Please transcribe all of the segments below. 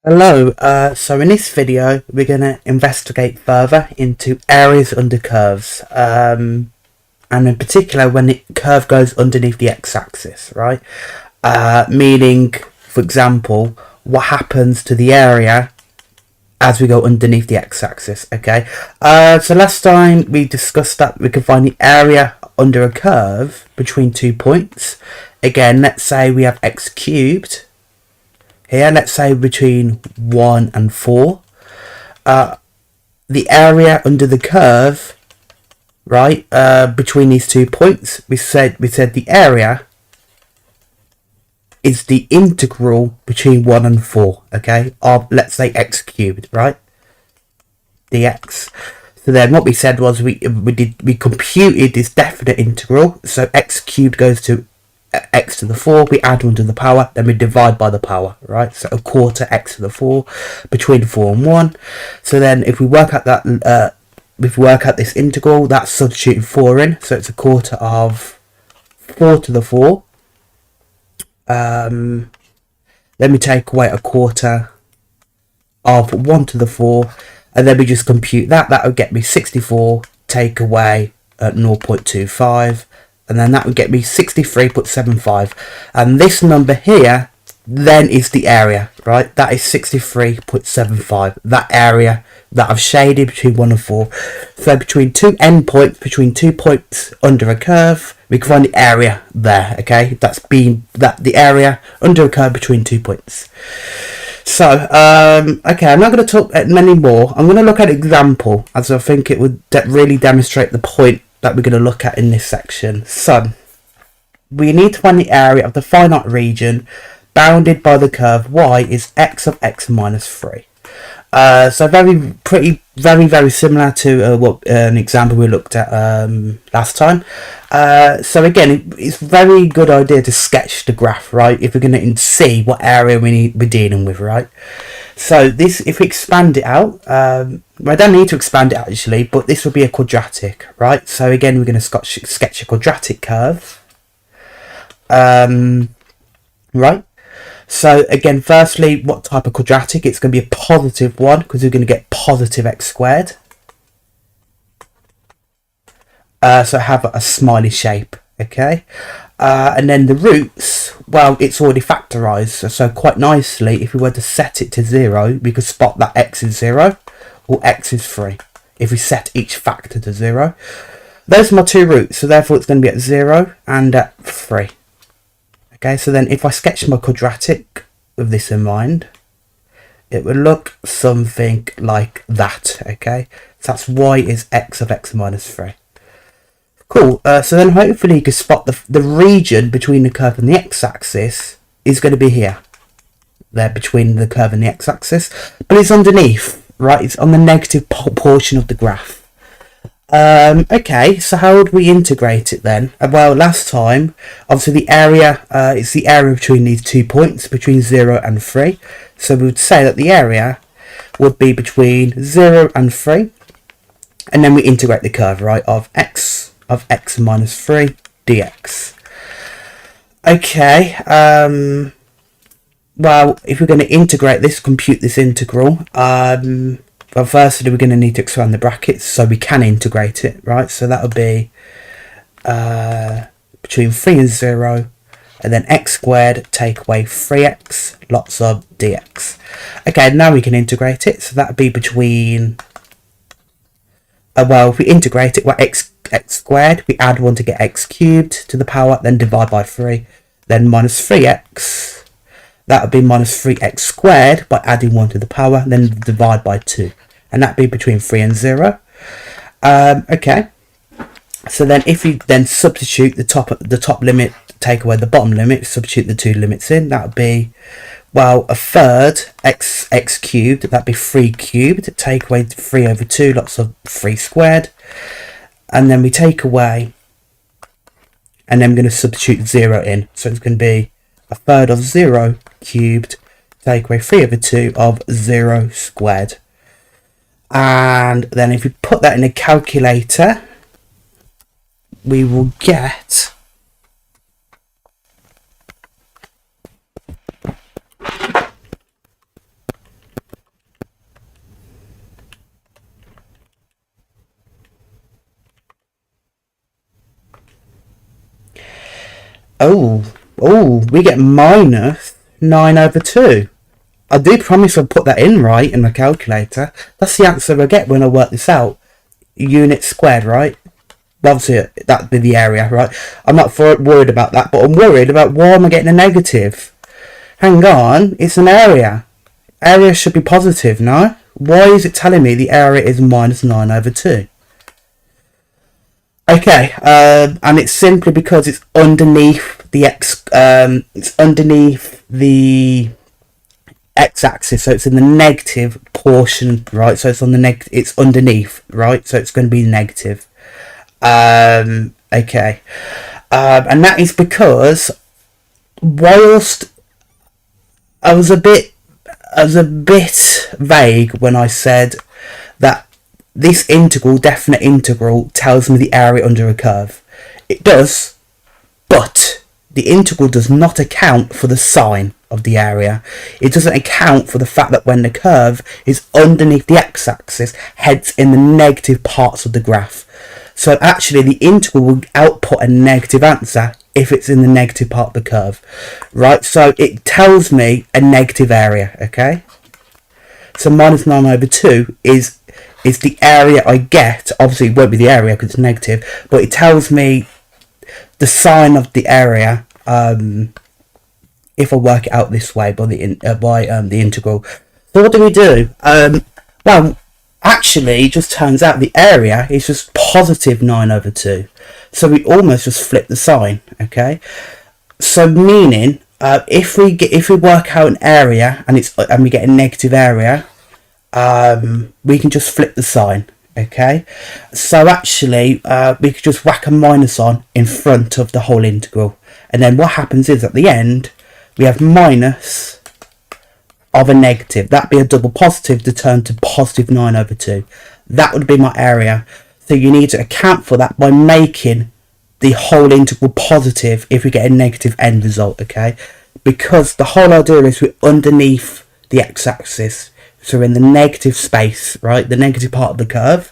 Hello, so in this video we're going to investigate further into areas under curves, and in particular when the curve goes underneath the x-axis, right? Meaning, for example, what happens to the area as we go underneath the x-axis, okay? So last time we discussed that we can find the area under a curve between 2 points. Again, let's say we have x cubed. Here, let's say between 1 and 4. The area under the curve, right, between these 2 points, we said the area is the integral between 1 and 4, okay, of, let's say, x cubed, right, dx. So then what we said was we computed this definite integral, so x cubed goes to x to the 4, we add 1 to the power, then we divide by the power, right? So a quarter x to the 4 between 4 and 1. So then if we work out that this integral, that's substituting 4 in, so it's a quarter of 4 to the 4. Then we take away a quarter of 1 to the 4, and then we just compute that would get me 64, take away 0.25, and then that would get me 63.75, and this number here then is the area, right? That is 63.75, that area that I've shaded between 1 and 4. So between two endpoints, between 2 points under a curve, we can find the area there, okay? That's the area under a curve between 2 points. So, okay, I'm not going to talk many more. I'm going to look at an example, as I think it would really demonstrate the point that we're going to look at in this section. So, we need to find the area of the finite region bounded by the curve y is x of x minus 3. So very similar to what an example we looked at last time. So again, it's a very good idea to sketch the graph, right? If we're going to see what area we're dealing with, right? So this, if we expand it out, I don't need to expand it actually, but this will be a quadratic, right? So again, we're going to sketch a quadratic curve, right? So again, firstly, what type of quadratic? It's going to be a positive one because we're going to get positive x squared. So have a smiley shape, okay? And then the roots, well, it's already factorised. So quite nicely, if we were to set it to 0, we could spot that x is 0 or x is 3. If we set each factor to 0. Those are my two roots, so therefore it's going to be at 0 and at 3. Okay, so then if I sketch my quadratic with this in mind, it would look something like that, okay? So that's y is x of x minus 3. Cool, so then hopefully you can spot the region between the curve and the x-axis is going to be here. There, between the curve and the x-axis. But it's underneath, right? It's on the negative portion of the graph. Okay, so how would we integrate it then? Well, last time, obviously the area, it's the area between these 2 points, between 0 and 3. So we would say that the area would be between 0 and 3. And then we integrate the curve, right, of x minus 3 dx. Okay, well, if we're going to integrate this, compute this integral, well, firstly, we're going to need to expand the brackets so we can integrate it, right? So that would be between 3 and 0, and then x squared, take away 3x, lots of dx. Okay, now we can integrate it. So that would be between, well, if we integrate it, well, x squared, we add 1 to get x cubed to the power, then divide by 3, then minus 3x. That would be minus 3x squared by adding 1 to the power, then divide by 2. And that would be between 3 and 0. Okay. So then if you then substitute the top limit, take away the bottom limit, substitute the two limits in, that would be, well, a third x cubed, that would be 3 cubed, take away 3 over 2, lots of 3 squared. And then we take away, and then we're going to substitute 0 in. So it's going to be a third of 0 cubed, take away 3 over 2 of 0 squared. And then if we put that in a calculator, we will get We get minus 9 over 2. I do promise I'll put that in right in my calculator. That's the answer I get when I work this out. Units squared, right? Obviously, that'd be the area, right? I'm not worried about that, but I'm worried about why am I getting a negative? Hang on, it's an area. Area should be positive, no? Why is it telling me the area is minus 9 over 2? Okay, and it's simply because it's underneath the x-axis, so it's in the negative portion, right? So it's on the it's underneath, right? So it's going to be negative. Okay, and that is because whilst I was a bit vague when I said that this definite integral, tells me the area under a curve. It does, but the integral does not account for the sign of the area. It doesn't account for the fact that when the curve is underneath the x-axis, heads in the negative parts of the graph. So actually the integral will output a negative answer if it's in the negative part of the curve, right? So it tells me a negative area, okay? So minus 9 over 2 is the area I get. Obviously it won't be the area because it's negative, but it tells me the sign of the area if I work it out this way by the integral. So what do we do? Well, actually it just turns out the area is just positive 9 over 2. So we almost just flip the sign, okay? So meaning if we work out an area and we get a negative area, we can just flip the sign, okay? So actually we could just whack a minus on in front of the whole integral, and then what happens is at the end we have minus of a negative. That'd be a double positive to turn to positive 9 over 2. That would be my area. So you need to account for that by making the whole integral positive if we get a negative end result, okay? Because the whole idea is we're underneath the x-axis, so we're in the negative space, right? The negative part of the curve.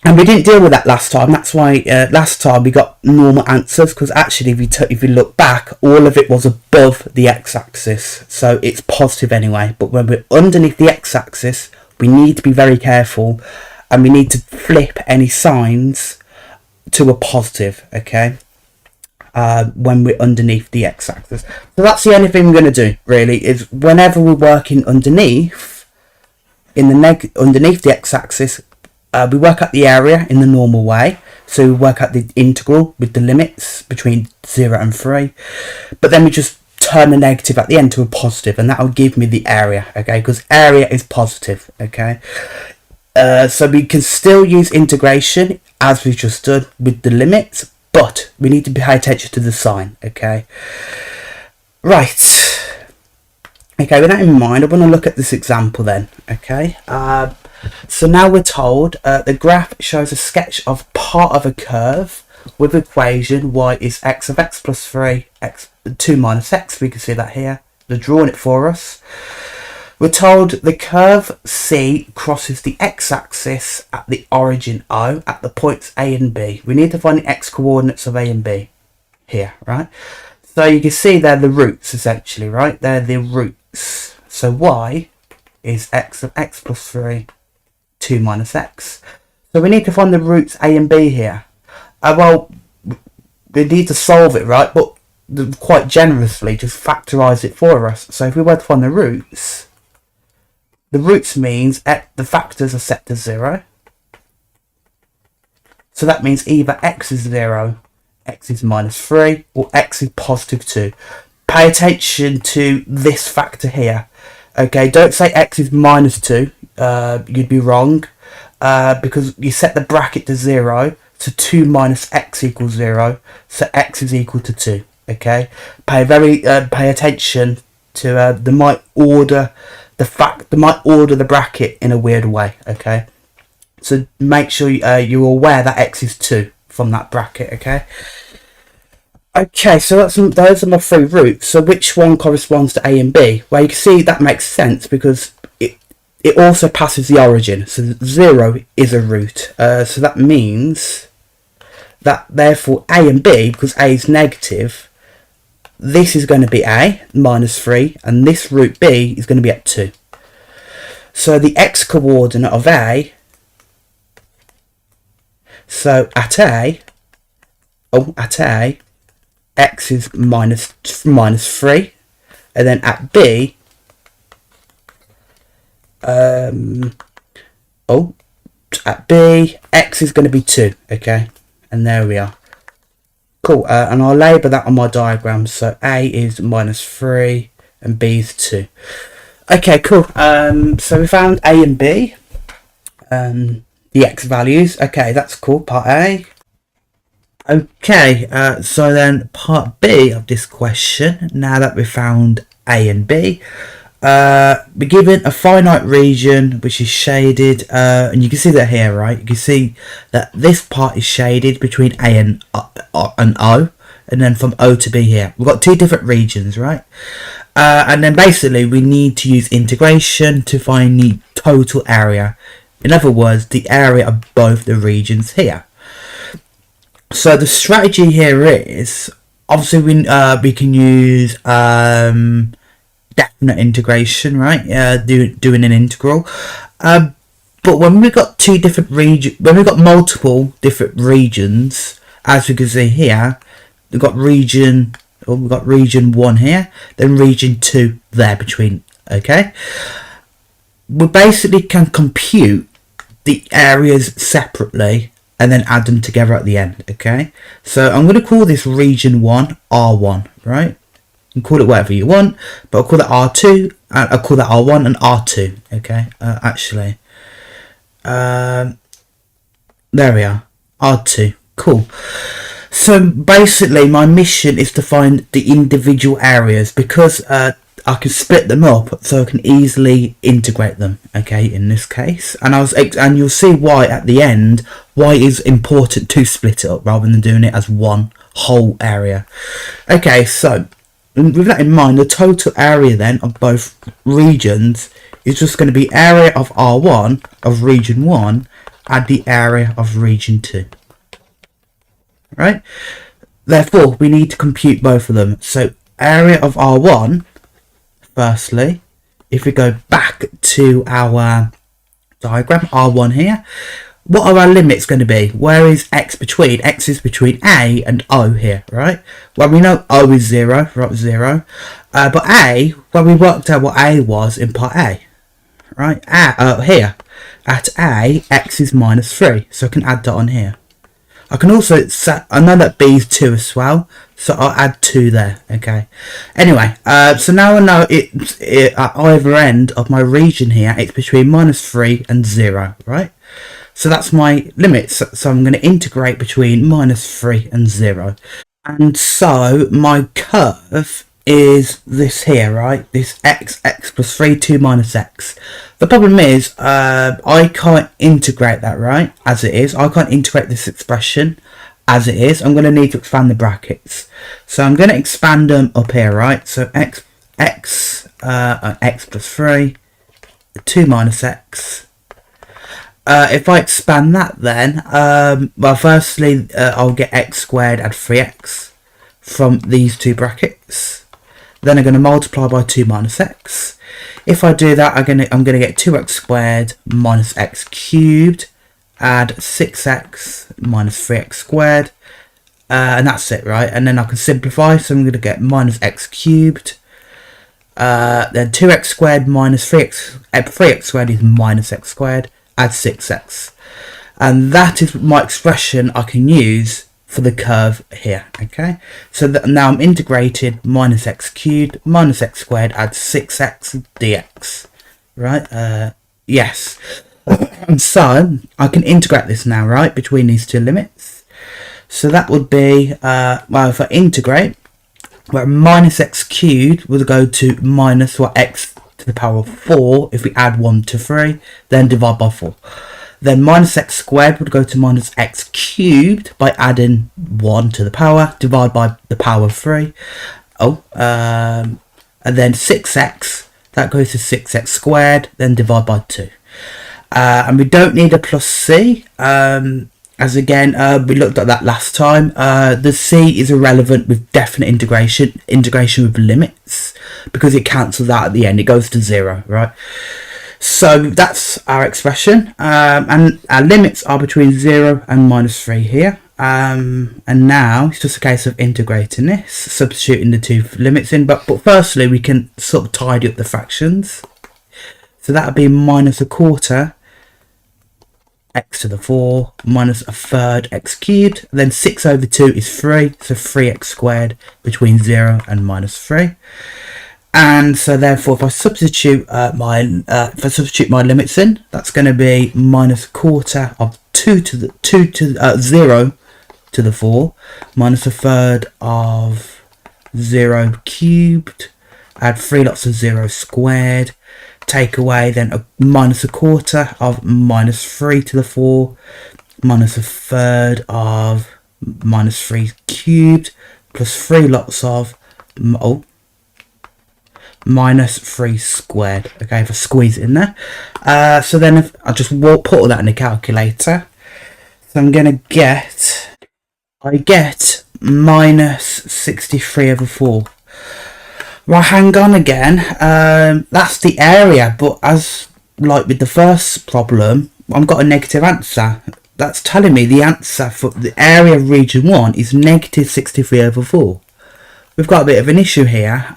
And we didn't deal with that last time. That's why last time we got normal answers, because actually if you look back, all of it was above the x-axis, so it's positive anyway. But when we're underneath the x-axis, we need to be very careful, and we need to flip any signs to a positive, okay? When we're underneath the x-axis. So that's the only thing we're going to do, really, is whenever we're working underneath the x-axis, we work out the area in the normal way. So we work out the integral with the limits between 0 and 3. But then we just turn the negative at the end to a positive, and that will give me the area, okay? Because area is positive, okay? So we can still use integration as we just did with the limits, but we need to pay attention to the sign, okay? Right. Okay, with that in mind, I want to look at this example then, okay? So now we're told the graph shows a sketch of part of a curve with equation y is x of x plus 3, x 2 minus x. We can see that here. They're drawing it for us. We're told the curve C crosses the x-axis at the origin O at the points A and B. We need to find the x-coordinates of A and B here, right? So you can see they're the roots, essentially, right? They're the roots. So y is x of x plus 3, 2 minus x. So we need to find the roots A and B here. Well, we need to solve it, right? But quite generously, just factorise it for us. So if we were to find the roots means the factors are set to 0. So that means either x is 0, x is minus 3, or x is positive 2. Pay attention to this factor here. Okay, don't say x is minus 2. You'd be wrong. Because you set the bracket to 0, so 2 minus x equals 0, so x is equal to 2. Okay, pay attention to they might order the bracket in a weird way. Okay, so make sure you're aware that x is 2 from that bracket. Okay, so those are my 3 roots. So which one corresponds to A and B? Well, you can see that makes sense because it also passes the origin. So 0 is a root. So that means that therefore a and b, because a is negative, this is going to be a minus 3, and this root b is going to be at 2. So the x coordinate of a, so at a, x is minus 3, and then at b, at b, x is going to be 2, okay? And there we are. Cool, and I'll label that on my diagram. So a is minus 3 and b is 2. Okay, cool. So we found a and b, the x values. Okay, that's cool, part A. Okay, so then part B of this question, now that we found a and b, we're given a finite region which is shaded, and you can see that here, right? You can see that this part is shaded between a and O, and then from O to B here. We've got two different regions, right? And then basically we need to use integration to find the total area. In other words, the area of both the regions here. So the strategy here is, obviously we can use definite integration, right? Doing an integral. But when we've got two different regions, when we've got multiple different regions, as we can see here, we've got region 1 here, then region 2 there between, okay? We basically can compute the areas separately and then add them together at the end, okay? So I'm going to call this region 1 R1, right? You can call it whatever you want, but I'll call that R2, and I'll call that R1 and R2, okay? There we are, R2, cool. So basically my mission is to find the individual areas, because I can split them up so I can easily integrate them, okay, in this case. And you'll see why at the end, why it is important to split it up rather than doing it as one whole area. Okay, so with that in mind, the total area then of both regions is just going to be area of R1 of region 1 and the area of region 2. Right? Therefore, we need to compute both of them. So area of R1, firstly, if we go back to our diagram, R1 here, what are our limits going to be? Where is x between? X is between A and O here, right? Well, we know O is 0, right, 0. But A, well, we worked out what A was in part A, right? Here, at A, x is minus 3, so I can add that on here. I can also set, I know that B is 2 as well, so I'll add 2 there, okay? Anyway, so now I know it's at either end of my region here, it's between minus 3 and 0, right? So that's my limits, so I'm going to integrate between minus 3 and 0. And so my curve is this here, right? This x plus 3, 2 minus x. The problem is, I can't integrate that, right, as it is. I can't integrate this expression as it is. I'm going to need to expand the brackets. So I'm going to expand them up here, right? So x plus 3, 2 minus x. If I expand that then, well, firstly, I'll get x squared add 3x from these two brackets. Then I'm going to multiply by 2 minus x. If I do that, I'm going to get 2x squared minus x cubed, add 6x minus 3x squared, and that's it, right? And then I can simplify, so I'm going to get minus x cubed, then 2x squared minus 3x squared is minus x squared, add 6x. And that is my expression I can use for the curve here, okay? So that now I'm integrated minus x cubed minus x squared adds 6x dx, right? Yes. And so I can integrate this now, right, between these two limits. So that would be, well, if I integrate, where minus x cubed will go to minus x to the power of 4 if we add 1 to 3, then divide by 4. Then minus x squared would go to minus x cubed by adding 1 to the power, divide by the power of 3. And then 6x, that goes to 6x squared, then divide by 2. And we don't need a plus c, and as again, we looked at that last time. The C is irrelevant with definite integration with limits, because it cancels out at the end. It goes to 0, right? So that's our expression, and our limits are between 0 and -3 here. And now it's just a case of integrating this, substituting the two limits in. But firstly, we can sort of tidy up the fractions. So that would be -1/4 x to the 4 minus 1/3 x cubed. Then 6/2 is 3, so 3x squared between 0 and -3. And so therefore, if I substitute my limits in, that's going to be -1/4 of 0 to the 4 minus 1/3 of 0 cubed. Add 3 lots of 0 squared. Take away then -1/4 of -3 to the 4 minus 1/3 of -3 cubed plus 3 lots of -3 squared. Okay, if I squeeze it in there. So then if I just put all that in the calculator, so I'm going to get, I get -63/4. Right, hang on again. That's the area, but as like with the first problem, I've got a negative answer. That's telling me the answer for the area of region 1 is -63/4. We've got a bit of an issue here.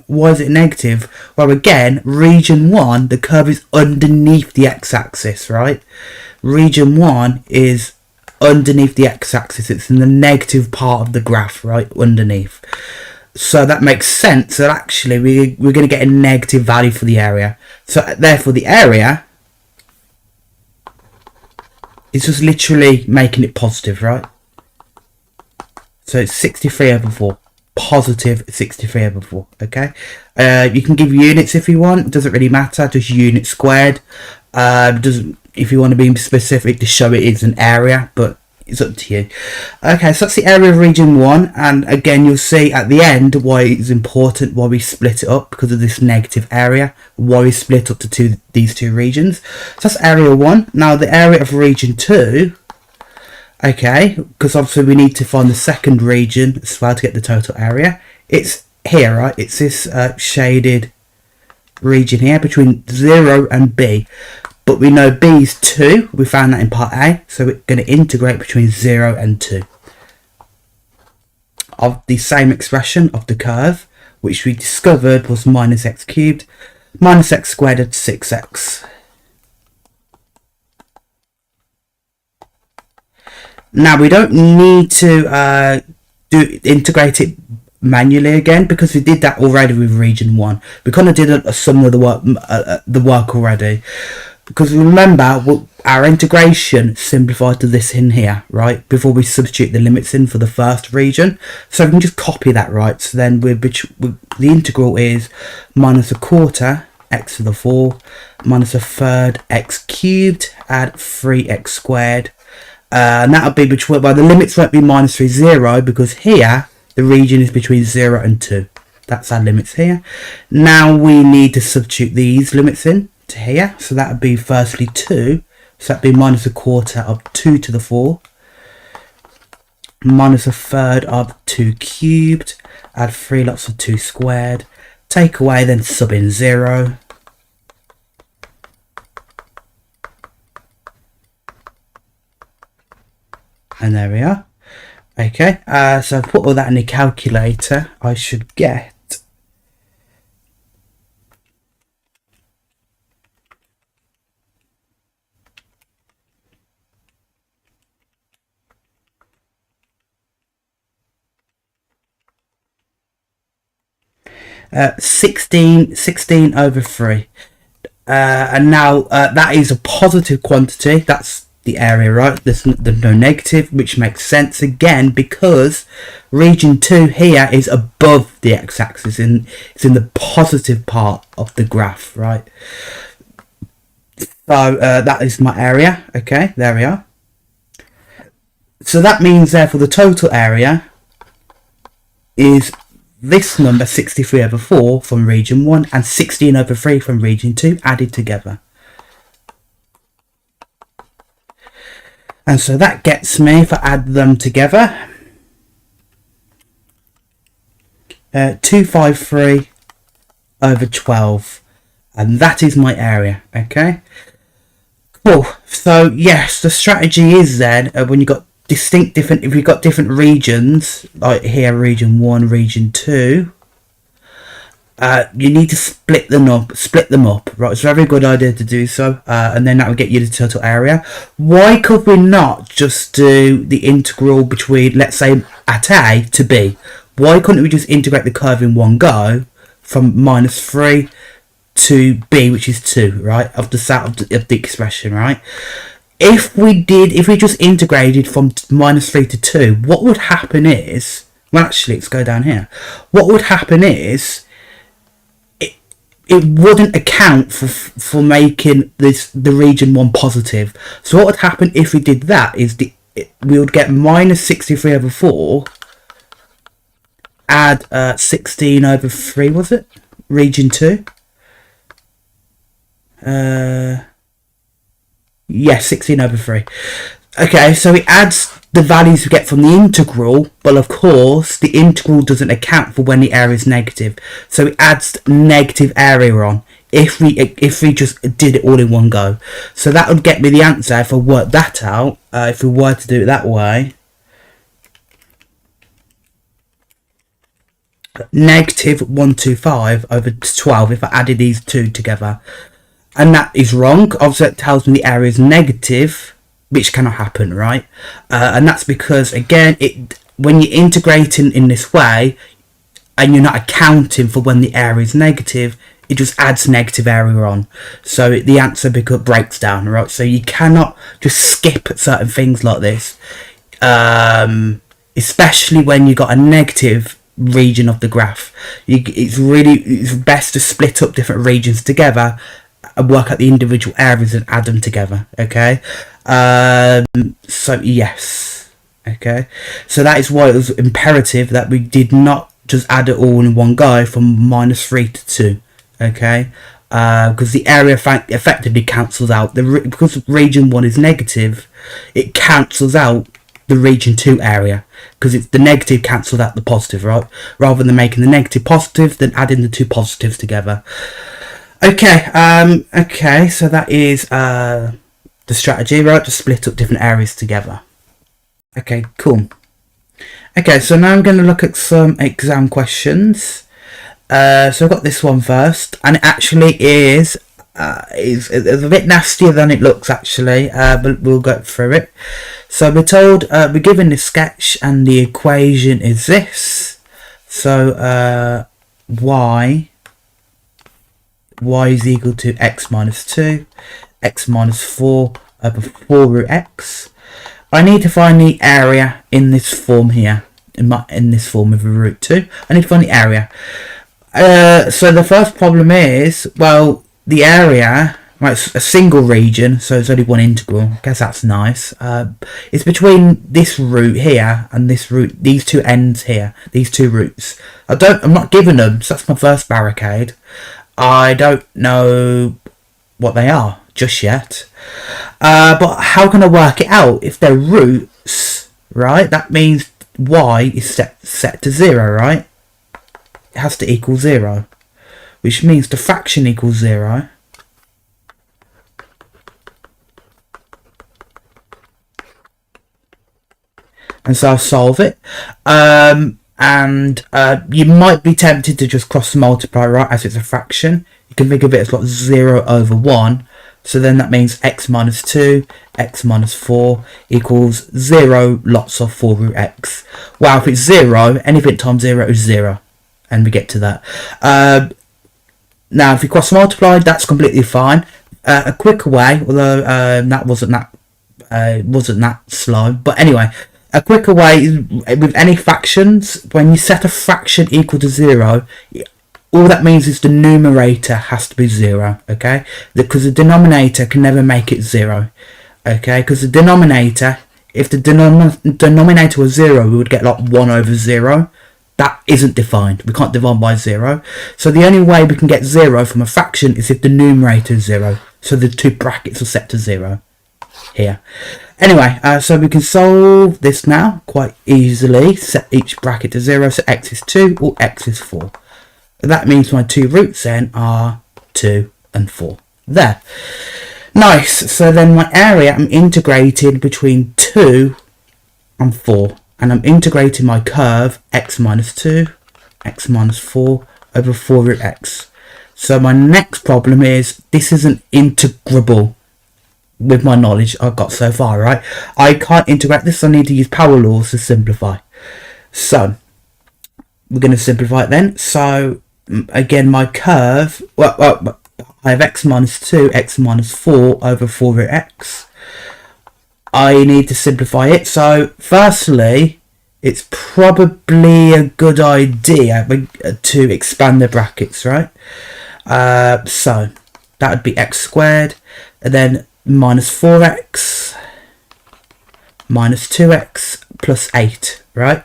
Why is it negative? Well, again, region 1, the curve is underneath the x-axis, right? Region 1 is underneath the x-axis. It's in the negative part of the graph, right? Underneath. So that makes sense that actually we're going to get a negative value for the area. So therefore the area is just literally making it positive, right? So it's 63/4. Positive 63/4. Okay. You can give units if you want. It doesn't really matter. Just unit squared. Doesn't, if you want to be specific to show it is an area, but it's up to you. Okay, so that's the area of region 1, and again you'll see at the end why it's important, why we split it up, because of this negative area, why we split up to these two regions. So that's area 1. Now the area of region 2, okay, because obviously we need to find the second region as well to get the total area. It's here, right? It's this shaded region here between 0 and B. But we know B is 2, we found that in part A, so we're going to integrate between 0 and 2. Of the same expression of the curve, which we discovered was -x cubed minus x squared at 6x. Now we don't need to integrate it manually again, because we did that already with region 1. We kind of did some of the work already. Because remember, our integration simplified to this in here, right? Before we substitute the limits in for the first region. So we can just copy that, right? So then the integral is -1/4 x to the 4 minus 1/3 x cubed, add 3x squared. And that'll be between, well, the limits won't be -3, 0, because here the region is between 0 and 2. That's our limits here. Now we need to substitute these limits in to here, so that would be firstly 2, so that'd be -1/4 of 2 to the 4 minus 1/3 of 2 cubed, add 3 lots of 2 squared, take away, then sub in 0, and there we are. Okay, so I've put all that in the calculator. I should get 16/3. And now that is a positive quantity. That's the area, right? There's no negative, which makes sense again because region 2 here is above the x-axis and it's in the positive part of the graph, right? So that is my area. Okay, there we are. So that means therefore the total area is this number 63/4 from region 1 and 16/3 from region 2 added together. And so that gets me, if I add them together, 253 over 12. And that is my area, okay? Cool. So, yes, the strategy is then, when you've got if you've got different regions, like here, region 1, region 2, you need to split them up, right? It's a very good idea to do so, and then that will get you the total area. Why could we not just do the integral between, let's say, at A to B? Why couldn't we just integrate the curve in one go from -3 to B, which is 2, right? Of the expression, right? If we just integrated from -3 to 2, what would happen is, well, actually, let's go down here. What would happen is, it wouldn't account for making the region 1 positive. So what would happen if we did that is we would get -63 over 4, add 16 over 3, was it? Region 2. Yeah, 16 over 3. Okay, so it adds the values we get from the integral, but of course the integral doesn't account for when the area is negative. So it adds negative area on if we just did it all in one go. So that would get me the answer if I work that out. If we were to do it that way, -125 over 12 if I added these two together. And that is wrong. Obviously it tells me the area is negative, which cannot happen, right? And that's because, again, when you're integrating in this way and you're not accounting for when the area is negative, it just adds negative area on. So the answer breaks down, right? So you cannot just skip certain things like this, especially when you've got a negative region of the graph. It's best to split up different regions together and work out the individual areas and add them together, okay? So yes, okay, so that is why it was imperative that we did not just add it all in one go from -3 to 2, okay? Because the area effectively cancels out because region 1 is negative, it cancels out the region 2 area, because it's the negative cancelled out the positive, right? Rather than making the negative positive, then adding the two positives together. Okay, okay, so that is the strategy, right? To split up different areas together. Okay, cool. Okay, so now I'm going to look at some exam questions. So I've got this one first, and it actually is a bit nastier than it looks, actually, but we'll go through it. So we're told, we're given this sketch, and the equation is this. So y is equal to x minus 2, x minus 4 over 4 root x. I need to find the area in this form here, in this form of a root 2. I need to find the area. So the first problem is, well, the area, right, it's a single region, so it's only one integral. I guess that's nice. It's between this root here and this root, these two ends here, these two roots. I'm not given them, so that's my first barricade. I don't know what they are just yet. But how can I work it out? If they're roots, right, that means y is set to 0, right? It has to equal 0, which means the fraction equals 0. And so I'll solve it. And you might be tempted to just cross multiply, right, as it's a fraction. You can think of it as like 0 over 1. So then that means x minus 2, x minus 4 equals 0 lots of 4 root x. Wow, if it's 0, anything times 0 is 0. And we get to that. Now, if you cross multiply, that's completely fine. A quicker way, although that wasn't that slow. But anyway, a quicker way is with any fractions, when you set a fraction equal to 0, all that means is the numerator has to be 0, okay? Because the denominator can never make it 0, okay? Because the denominator, if the denominator was 0, we would get like 1 over 0. That isn't defined. We can't divide by 0. So the only way we can get 0 from a fraction is if the numerator is 0. So the two brackets are set to 0 here. Anyway, so we can solve this now quite easily. Set each bracket to 0, so x is 2 or x is 4. That means my two roots then are 2 and 4. There. Nice. So then my area, I'm integrating between 2 and 4. And I'm integrating my curve x minus 2, x minus 4 over 4 root x. So my next problem is this isn't integrable with my knowledge I've got so far, right? I can't integrate this, so I need to use power laws to simplify. So we're going to simplify it then. So again, my curve, well, I have x minus 2, x minus 4 over 4 root x. I need to simplify it. So firstly, it's probably a good idea to expand the brackets, right? So that would be x squared, and then minus 4x minus 2x plus 8, right?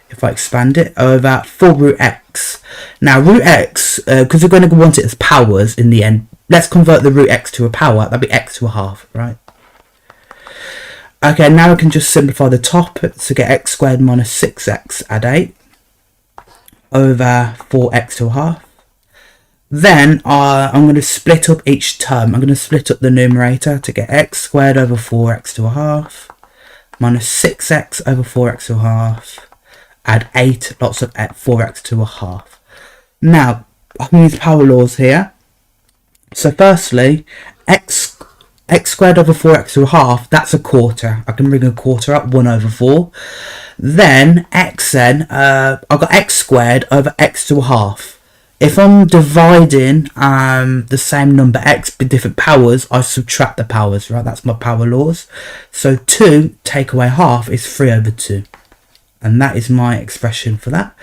If I expand it over 4 root x. Now root x, because we're going to want it as powers in the end, let's convert the root x to a power. That'd be x to a half, right? Okay, now I can just simplify the top to get x squared minus 6x add 8 over 4x to a half. Then I'm going to split up each term. I'm going to split up the numerator to get x squared over 4x to a half minus 6x over 4x to a half. Add 8, lots of 4x to a half. Now, I can use power laws here. So firstly, x squared over 4x to a half, that's a quarter. I can bring a quarter up, 1 over 4. Then x then, I've got x squared over x to a half. If I'm dividing the same number x with different powers, I subtract the powers, right? That's my power laws. So 2 take away half is 3 over 2. And that is my expression for that.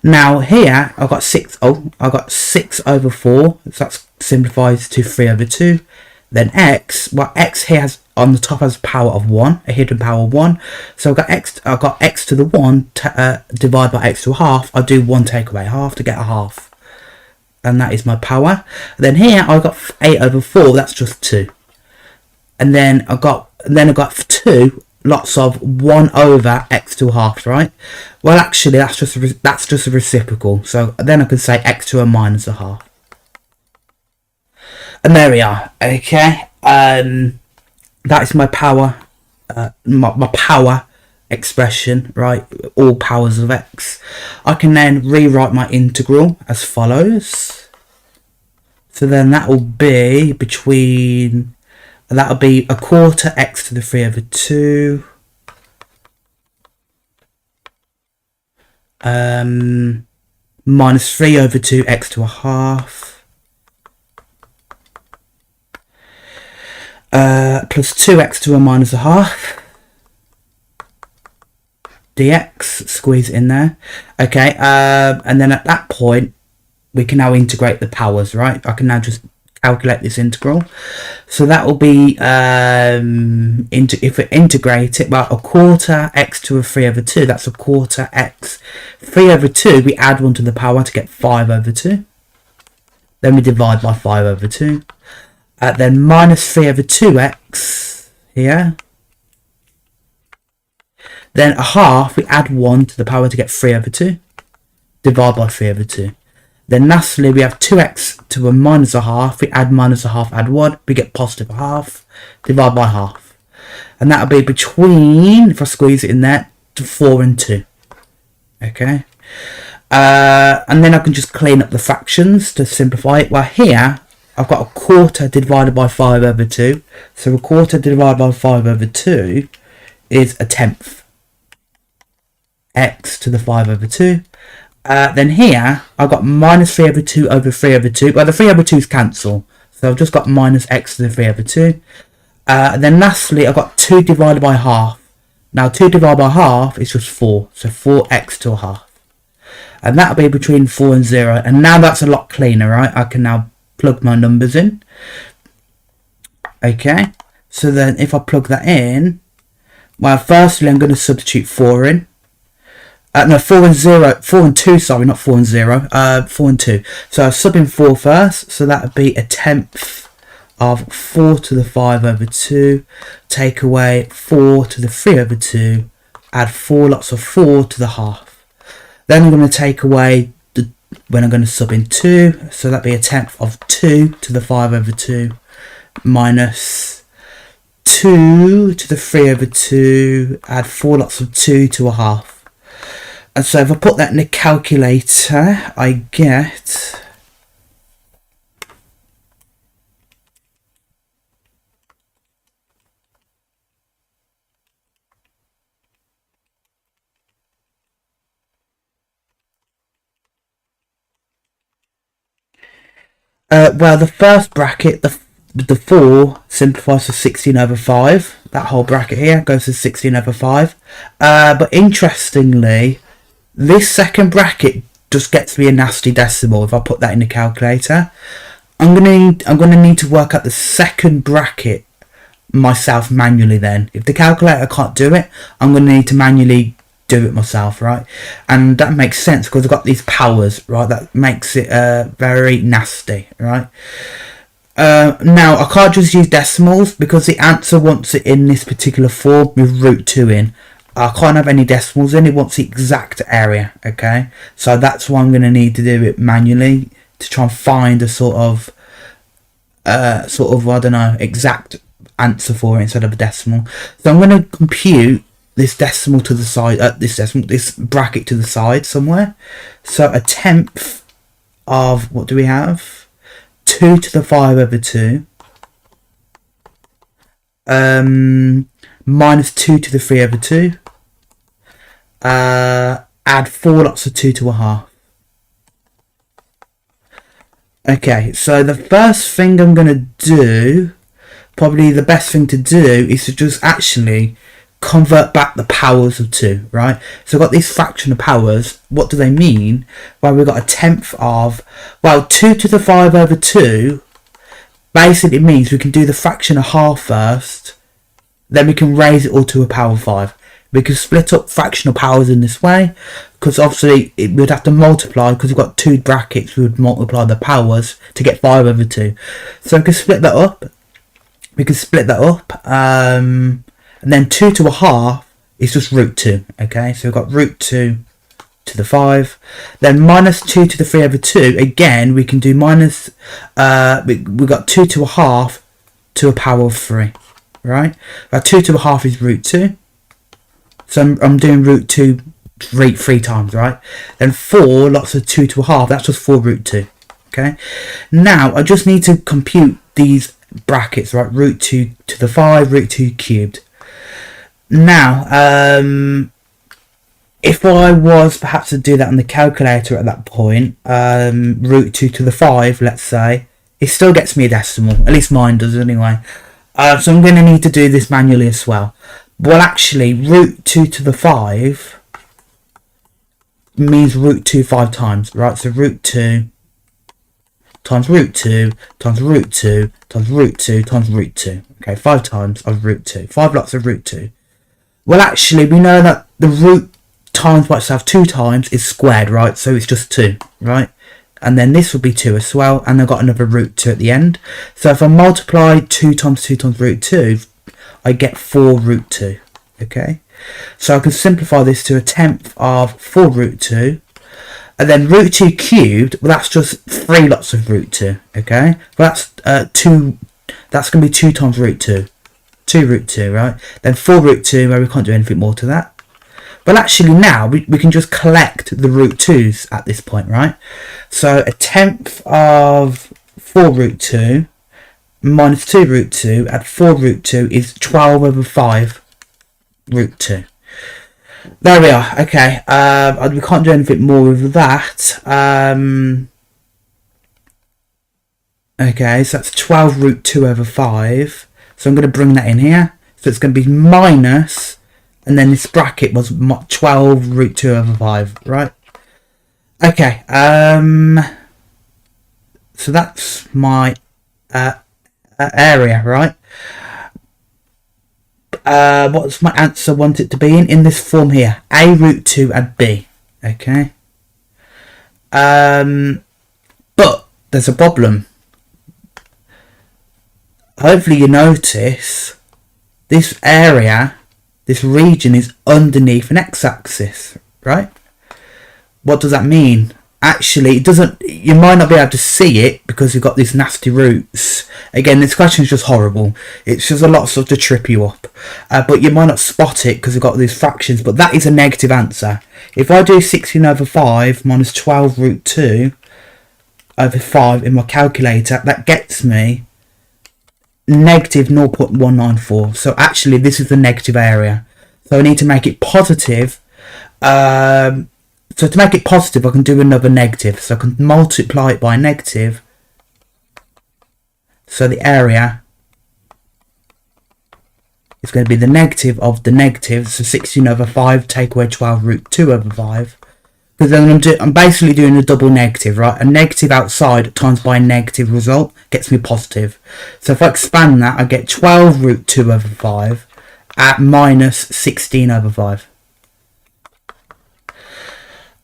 Now here, I've got 6 over 4. So that simplifies to 3 over 2. Then x, well, x here has on the top has a power of 1, a hidden power of 1. So I've got x to the 1 divided by x to a half. I do 1 take away half to get a half. And that is my power. Then here I've got 8 over 4, that's just 2. And then I've got 2 lots of 1 over x to a half, right? Well, actually that's just a reciprocal. So then I can say x to a minus a half. And there we are. Okay. That is my power my power expression, right? All powers of x. I can then rewrite my integral as follows. So then that will be that'll be a quarter x to the 3 over 2 minus 3 over 2 x to a half plus 2x to a minus a half dx, squeeze in there. Okay, and then at that point we can now integrate the powers, right? I can now just calculate this integral. So that will be if we integrate it, well, a quarter x to a 3 over 2, that's a quarter x. 3 over 2, we add 1 to the power to get 5 over 2. Then we divide by 5 over 2. Then minus 3 over 2x here. Then a half, we add 1 to the power to get 3 over 2. Divide by 3 over 2. Then lastly, we have 2x to a minus a half. We add minus a half, add 1. We get positive a half. Divide by half. And that'll be between, if I squeeze it in there, to 4 and 2. Okay. And then I can just clean up the fractions to simplify it. Well, here, I've got a quarter divided by 5 over 2. So a quarter divided by 5 over 2 is a tenth. X to the 5 over 2. Then here, I've got minus 3 over 2 over 3 over 2. Well, the 3 over 2's cancel. So I've just got minus x to the 3 over 2. Then lastly, I've got 2 divided by half. Now, 2 divided by half is just 4. So 4x to a half. And that'll be between 4 and 0. And now that's a lot cleaner, right? I can now plug my numbers in. Okay. So then if I plug that in, well, firstly, I'm going to substitute 4 in. No, 4 and 2, sorry, not 4 and 0, 4 and 2. So I'll sub in 4 first, so that would be a tenth of 4 to the 5 over 2, take away 4 to the 3 over 2, add 4 lots of 4 to the half. Then I'm going to take away when I'm going to sub in 2, so that'd be a tenth of 2 to the 5 over 2 minus 2 to the 3 over 2, add 4 lots of 2 to a half. And so if I put that in the calculator, I get well, the first bracket, the 4 simplifies to 16 over 5. That whole bracket here goes to 16 over 5. But interestingly, this second bracket just gets me a nasty decimal if I put that in the calculator. I'm gonna need to work out the second bracket myself manually then. If the calculator can't do it, I'm gonna need to manually do it myself, right? And that makes sense because I've got these powers, right? That makes it very nasty, right? Now I can't just use decimals because the answer wants it in this particular form with root 2 in. I can't have any decimals in, it wants the exact area, okay? So that's why I'm going to need to do it manually to try and find a sort of I don't know, exact answer for it instead of a decimal. So I'm going to compute this decimal to the side, this bracket to the side somewhere. So a tenth of, what do we have? 2 to the 5 over 2 minus 2 to the 3 over 2, add 4 lots of 2 to a half. Okay, so the first thing I'm going to do, probably the best thing to do, is to just actually convert back the powers of 2, right? So I've got these fractional powers. What do they mean? Well, we've got a tenth of, well, 2 to the 5 over 2 basically means we can do the fraction of half first, then we can raise it all to a power of 5. We can split up fractional powers in this way, because obviously we'd have to multiply, because we've got 2 brackets, we would multiply the powers to get 5 over 2. So we can split that up. And then 2 to a half is just root 2, okay? So we've got root 2 to the 5. Then minus 2 to the 3 over 2. Again, we can do minus, we've got 2 to a half to a power of 3, right? 2 to a half is root 2. So I'm doing root 2 three times, right? Then 4 lots of 2 to a half, that's just 4 root 2, okay? Now, I just need to compute these brackets, right? Root 2 to the 5, root 2 cubed. Now, if I was perhaps to do that on the calculator at that point, root 2 to the 5, let's say, it still gets me a decimal. At least mine does anyway. So I'm going to need to do this manually as well. Well, actually, root 2 to the 5 means root 2 5 times, right? So root 2 times root 2 times root 2 times root 2 times root 2. Okay, 5 times of root 2. 5 lots of root 2. Well, actually, we know that the root times by itself 2 times is squared, right? So it's just 2, right? And then this will be 2 as well, and I've got another root 2 at the end. So if I multiply 2 times root 2, I get 4 root 2, okay? So I can simplify this to a tenth of 4 root 2. And then root 2 cubed, well, that's just 3 lots of root 2, okay? Well, that's 2, that's going to be 2 times root 2. 2 root 2, right? Then 4 root 2, where we can't do anything more to that. But actually now, we can just collect the root 2's at this point, right? So a tenth of 4 root 2 minus 2 root 2 add 4 root 2 is 12 over 5 root 2. There we are. Okay, we can't do anything more with that. Okay, so that's 12 root 2 over 5. So I'm going to bring that in here. So it's going to be minus, and then this bracket was 12 root 2 over 5, right? Okay, so that's my area, right? What's my answer want it to be in this form here? A root 2 and B, okay? But there's a problem. hopefully you notice this area, this region is underneath an x-axis, right? What does that mean? Actually, it doesn't. You might not be able to see it because you've got these nasty roots. Again, this question is just horrible. It's just a lot of stuff to trip you up. But you might not spot it because you've got these fractions. But that is a negative answer. If I do 16 over 5 minus 12 root 2 over 5 in my calculator, that gets me negative 0.194. So actually, this is the negative area. So I need to make it positive. So to make it positive, I can do another negative. So I can multiply it by negative. So the area is going to be the negative of the negative. So 16 over 5, take away 12 root 2 over 5. Because then I'm basically doing a double negative, right? A negative outside times by a negative result gets me positive. So if I expand that, I get 12 root 2 over 5 at minus 16 over 5.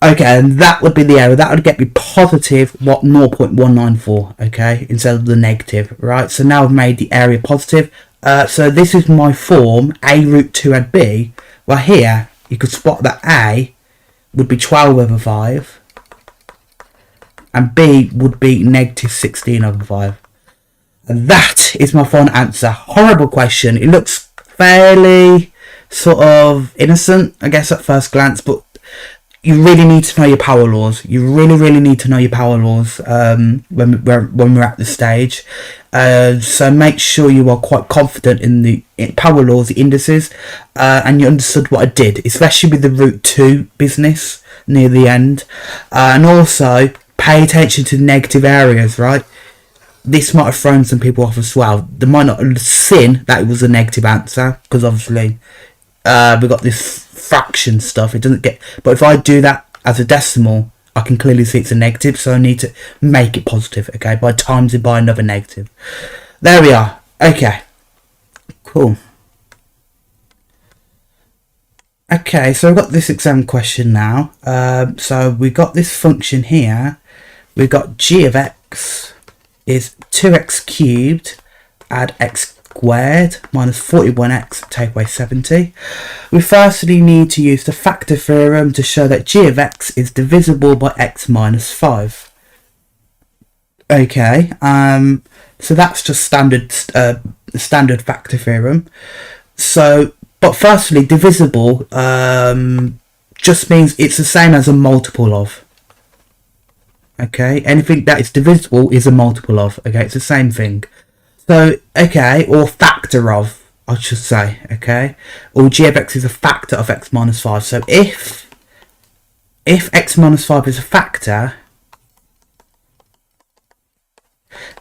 Okay, and that would be the area. That would get me positive, 0.194, okay, instead of the negative, right? So now I've made the area positive. So this is my form, a root 2 and b. Well, here, you could spot that a would be 12 over 5, and b would be negative 16 over 5. And that is my final answer. Horrible question. It looks fairly sort of innocent, I guess, at first glance, but you really need to know your power laws. You really need to know your power laws when we're at this stage. So make sure you are quite confident in the power laws, the indices, and you understood what I did, especially with the root 2 business near the end. And also pay attention to the negative areas, right? This might have thrown some people off as well. They might not have seen that it was a negative answer, because obviously we've got this fraction stuff. It doesn't get, but if I do that as a decimal, I can clearly see it's a negative, so I need to make it positive, okay, by times it by another negative. There we are. Okay, cool. Okay, so I've got this exam question now. So we got this function here. We've got g of x is 2x cubed add x squared minus 41x take away 70. We firstly need to use the factor theorem to show that g of x is divisible by x minus 5. Okay, so that's just standard factor theorem. So, but firstly, divisible just means it's the same as a multiple of. Okay, anything that is divisible is a multiple of. Okay, it's the same thing. So, okay, or factor of, I should say, okay? Or g of x is a factor of x minus 5. So if x minus 5 is a factor,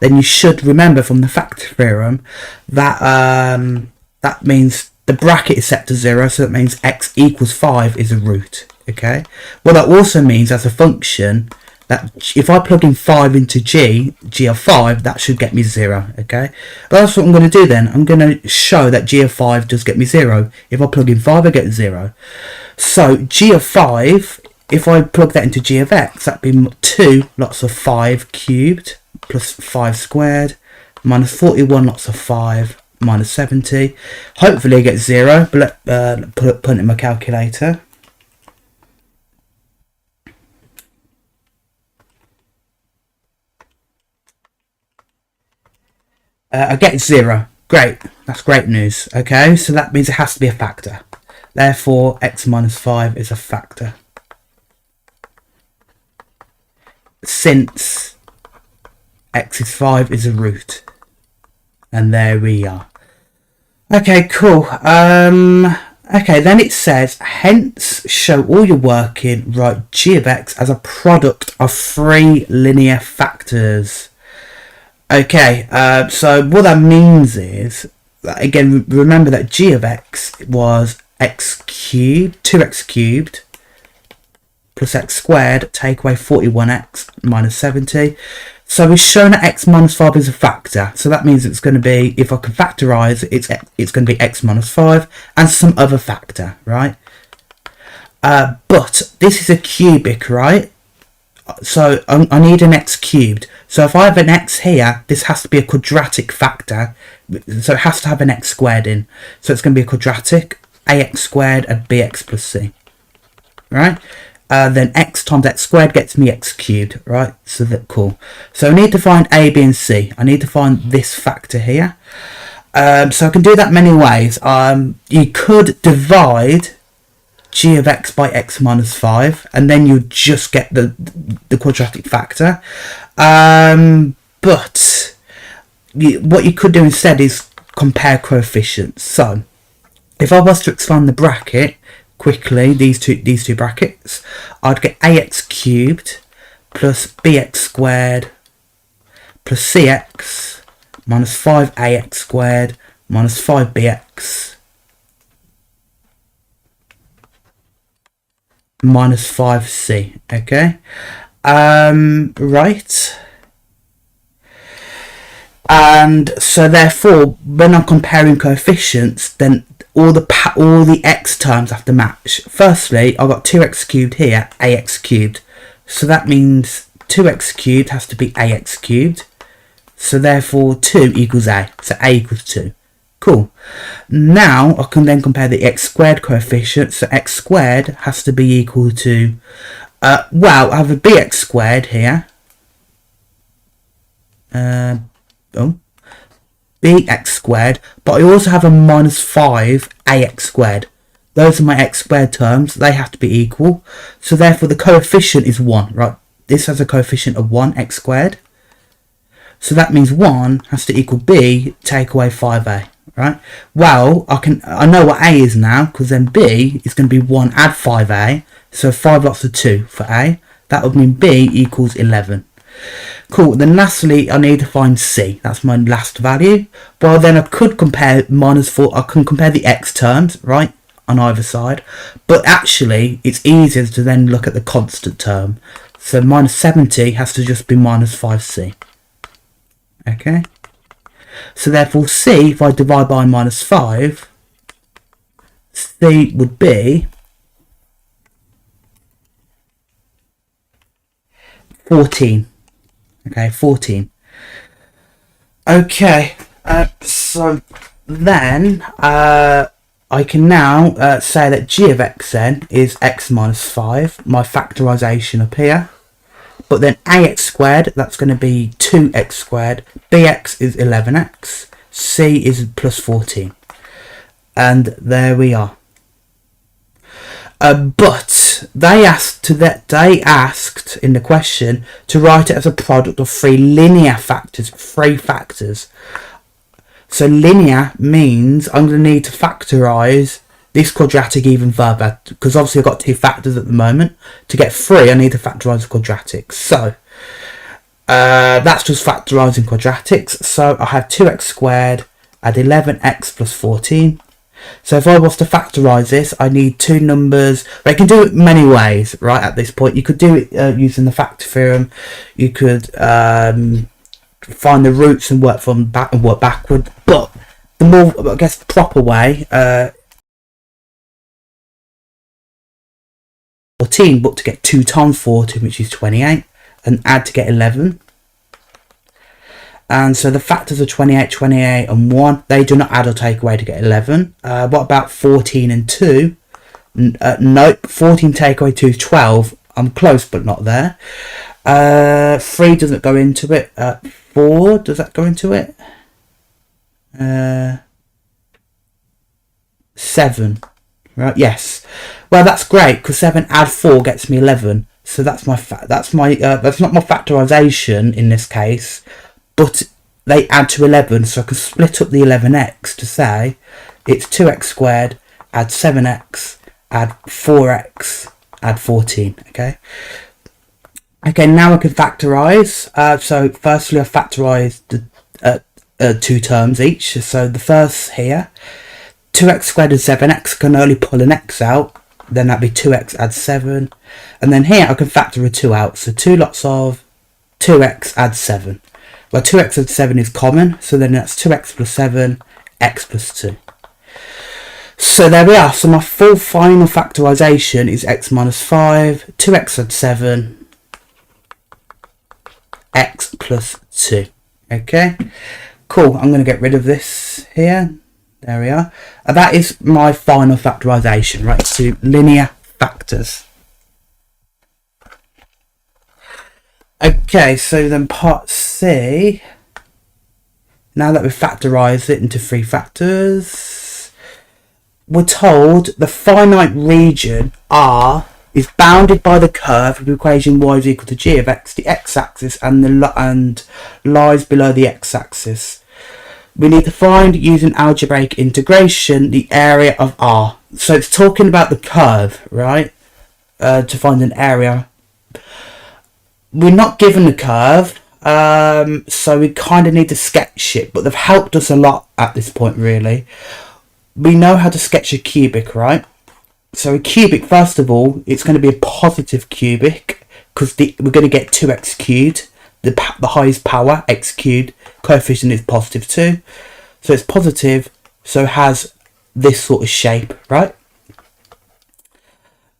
then you should remember from the factor theorem that that means the bracket is set to 0, so that means x equals 5 is a root, okay? Well, that also means as a function, that if I plug in 5 into g of 5, that should get me 0, okay? But that's what I'm going to do then. I'm going to show that g of 5 does get me 0. If I plug in 5, I get 0. So g of 5, if I plug that into g of x, that'd be 2 lots of 5 cubed plus 5 squared minus 41 lots of 5 minus 70. Hopefully I get 0, but put it in my calculator. I get 0. Great. That's great news. Okay, so that means it has to be a factor. Therefore, x minus 5 is a factor. Since x is 5 is a root. And there we are. Okay, cool. Okay, then it says, hence show all your work in, write g of x as a product of 3 linear factors. Okay, so what that means is, again, remember that g of x was x cubed, 2x cubed, plus x squared, take away 41x minus 70. So we've shown that x minus 5 is a factor. So that means it's going to be, if I can factorise, it's going to be x minus 5 and some other factor, right? But this is a cubic, right? So I need an x cubed. So if I have an x here, this has to be a quadratic factor so it has to have an x squared in. So it's going to be a quadratic, ax squared and bx plus c, right? Then x times x squared gets me x cubed, right? So that cool. So I need to find a, b and c. I need to find this factor here. So I can do that many ways. You could divide g of x by x minus 5, and then you just get the quadratic factor. But what you could do instead is compare coefficients. So if I was to expand the bracket quickly, these two brackets, I'd get ax cubed plus bx squared plus cx minus 5ax squared minus 5bx minus 5c. Okay, right. And so therefore, when I'm comparing coefficients, then all the x terms have to match. Firstly, I've got 2x cubed here, ax cubed. So that means 2x cubed has to be ax cubed. So therefore 2 equals a. So a equals 2. Cool. Now I can then compare the x squared coefficient. So x squared has to be equal to, well, I have a bx squared here. Bx squared, but I also have a minus 5 ax squared. Those are my x squared terms. They have to be equal. So therefore the coefficient is 1, right? This has a coefficient of 1 x squared. So that means 1 has to equal b, take away 5a, right? Well, I know what a is now, because then b is going to be 1 add 5a. So 5 lots of 2 for a. That would mean b equals 11. Cool. Then lastly, I need to find c. That's my last value. Well, then I could compare minus 4. I can compare the x terms, right, on either side. But actually, it's easier to then look at the constant term. So minus 70 has to just be minus 5c. Okay. So therefore, c, if I divide by minus 5, c would be 14. Okay, 14. Okay, so then I can now say that g of x then is x minus 5, my factorisation up here. But then ax squared, that's going to be 2x squared, bx is 11x, c is plus 14. And there we are. But they asked in the question to write it as a product of 3 linear factors, 3 factors. So linear means I'm going to need to factorise this quadratic even further, because obviously I've got 2 factors at the moment. To get 3, I need to factorise the quadratic. So that's just factorising quadratics. So I have 2x squared add 11x plus 14. So if I was to factorise this, I need 2 numbers. I can do it many ways, right, at this point. You could do it using the factor theorem. You could find the roots and work backward. But the more, I guess, proper way, 14, but to get 2 times 14, which is 28, and add to get 11. And so the factors are 28, 28 and 1. They do not add or take away to get 11. What about 14 and 2? Nope. 14 take away 2 is 12. I'm close but not there. 3 doesn't go into it. 4, does that go into it? 7. Right, yes. Well, that's great, because 7 add 4 gets me 11. So that's that's not my factorisation in this case. But they add to 11, so I can split up the 11x to say it's 2x squared, add 7x, add 4x, add 14, okay? Okay, now I can factorise. So firstly I factorise the 2 terms each. So the first here, 2x squared and 7x, can only pull an x out. Then that'd be 2x add 7. And then here I can factor a 2 out. So 2 lots of 2x add 7. Well, 2x add 7 is common, so then that's 2x plus 7, x plus 2. So there we are. So my full final factorisation is x minus 5, 2x add 7, x plus 2. Okay, Cool, I'm going to get rid of this here. There we are. That is my final factorisation, right, to linear factors. Okay, so then part C, now that we've factorised it into 3 factors, we're told the finite region R is bounded by the curve of the equation y is equal to g of x, the x-axis, and lies below the x-axis. We need to find, using algebraic integration, the area of R. So it's talking about the curve, right? To find an area. We're not given the curve, so we kind of need to sketch it, but they've helped us a lot at this point, really. We know how to sketch a cubic, right? So a cubic, first of all, it's going to be a positive cubic, because we're going to get 2x cubed. The highest power, x cubed, coefficient is positive 2. So it's positive, so it has this sort of shape, right?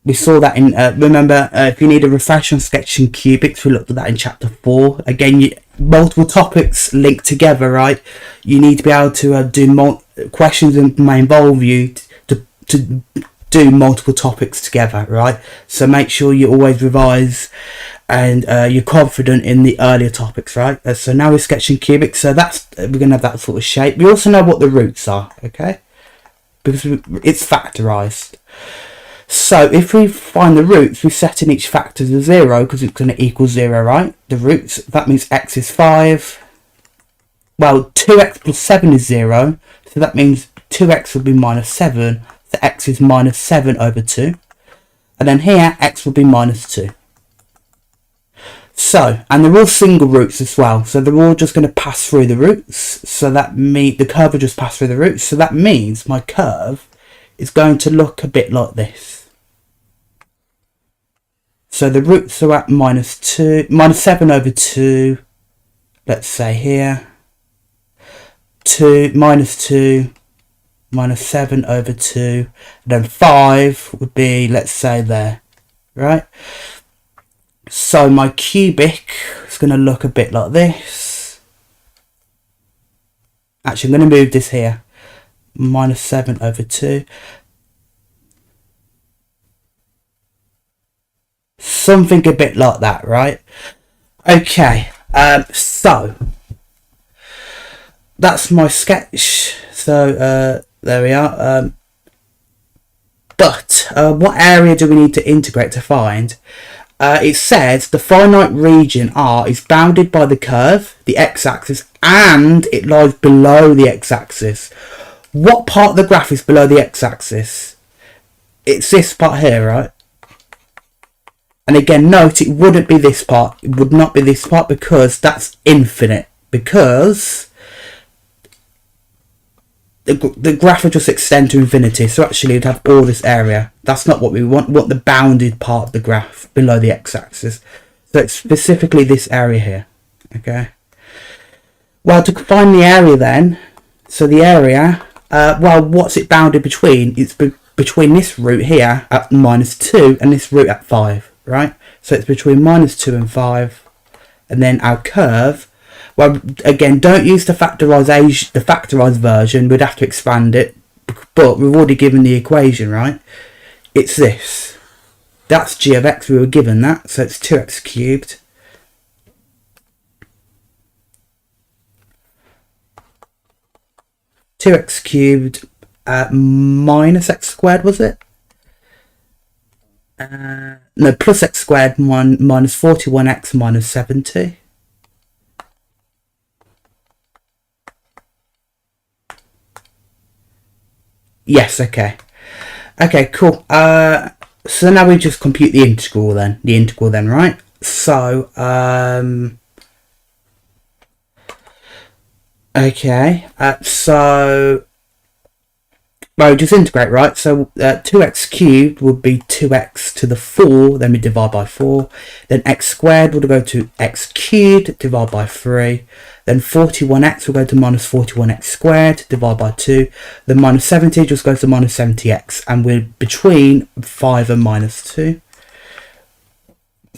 We saw that in, remember, if you need a refresh on sketching cubics, we looked at that in chapter 4. Again, multiple topics linked together, right? You need to be able to do questions that may involve you to do multiple topics together, right? So make sure you always revise and you're confident in the earlier topics, right? So now we're sketching cubics, so that's, we're going to have that sort of shape. We also know what the roots are, okay? Because it's factorised. So if we find the roots, we set in each factor to 0 because it's going to equal 0, right? The roots, that means x is 5. Well, 2x plus 7 is 0, so that means 2x will be minus 7, so x is minus 7 over 2. And then here, x will be minus 2. So, and they're all single roots as well, so they're all just going to pass through the roots. So that means the curve will just pass through the roots. So that means my curve is going to look a bit like this. So the roots are at minus 7 over 2, let's say here, 2, minus 7 over 2, and then 5 would be, let's say, there, right? So my cubic is going to look a bit like this. Actually, I'm going to move this here. Minus 7 over 2. Something a bit like that, right? Okay, so that's my sketch. So there we are. But what area do we need to integrate to find? It says the finite region R is bounded by the curve, the x-axis, and it lies below the x-axis. What part of the graph is below the x-axis? It's this part here, right? And again, note it wouldn't be this part. It would not be this part because that's infinite. Because the graph would just extend to infinity. So actually you'd have all this area. That's not what we want. We want the bounded part of the graph below the x-axis. So it's specifically this area here. Okay. Well, to find the area then, so the area, well, what's it bounded between? It's between this root here at minus 2 and this root at 5, right? So it's between minus 2 and 5. And then our curve, well, again, don't use the factorised version. We'd have to expand it. But we've already given the equation, right? It's this. That's g of x. We were given that. So it's 2x cubed. X cubed minus x squared, was it? No, plus x squared minus 41x minus 70. Yes, okay. Okay, cool. So now we just compute the integral then. Right? So, okay, so, well, just integrate, right? So 2x cubed would be 2x to the 4, then we divide by 4. Then x squared would go to x cubed, divide by 3. Then 41x will go to minus 41x squared, divide by 2. Then minus 70 just goes to minus 70x, and we're between 5 and minus 2.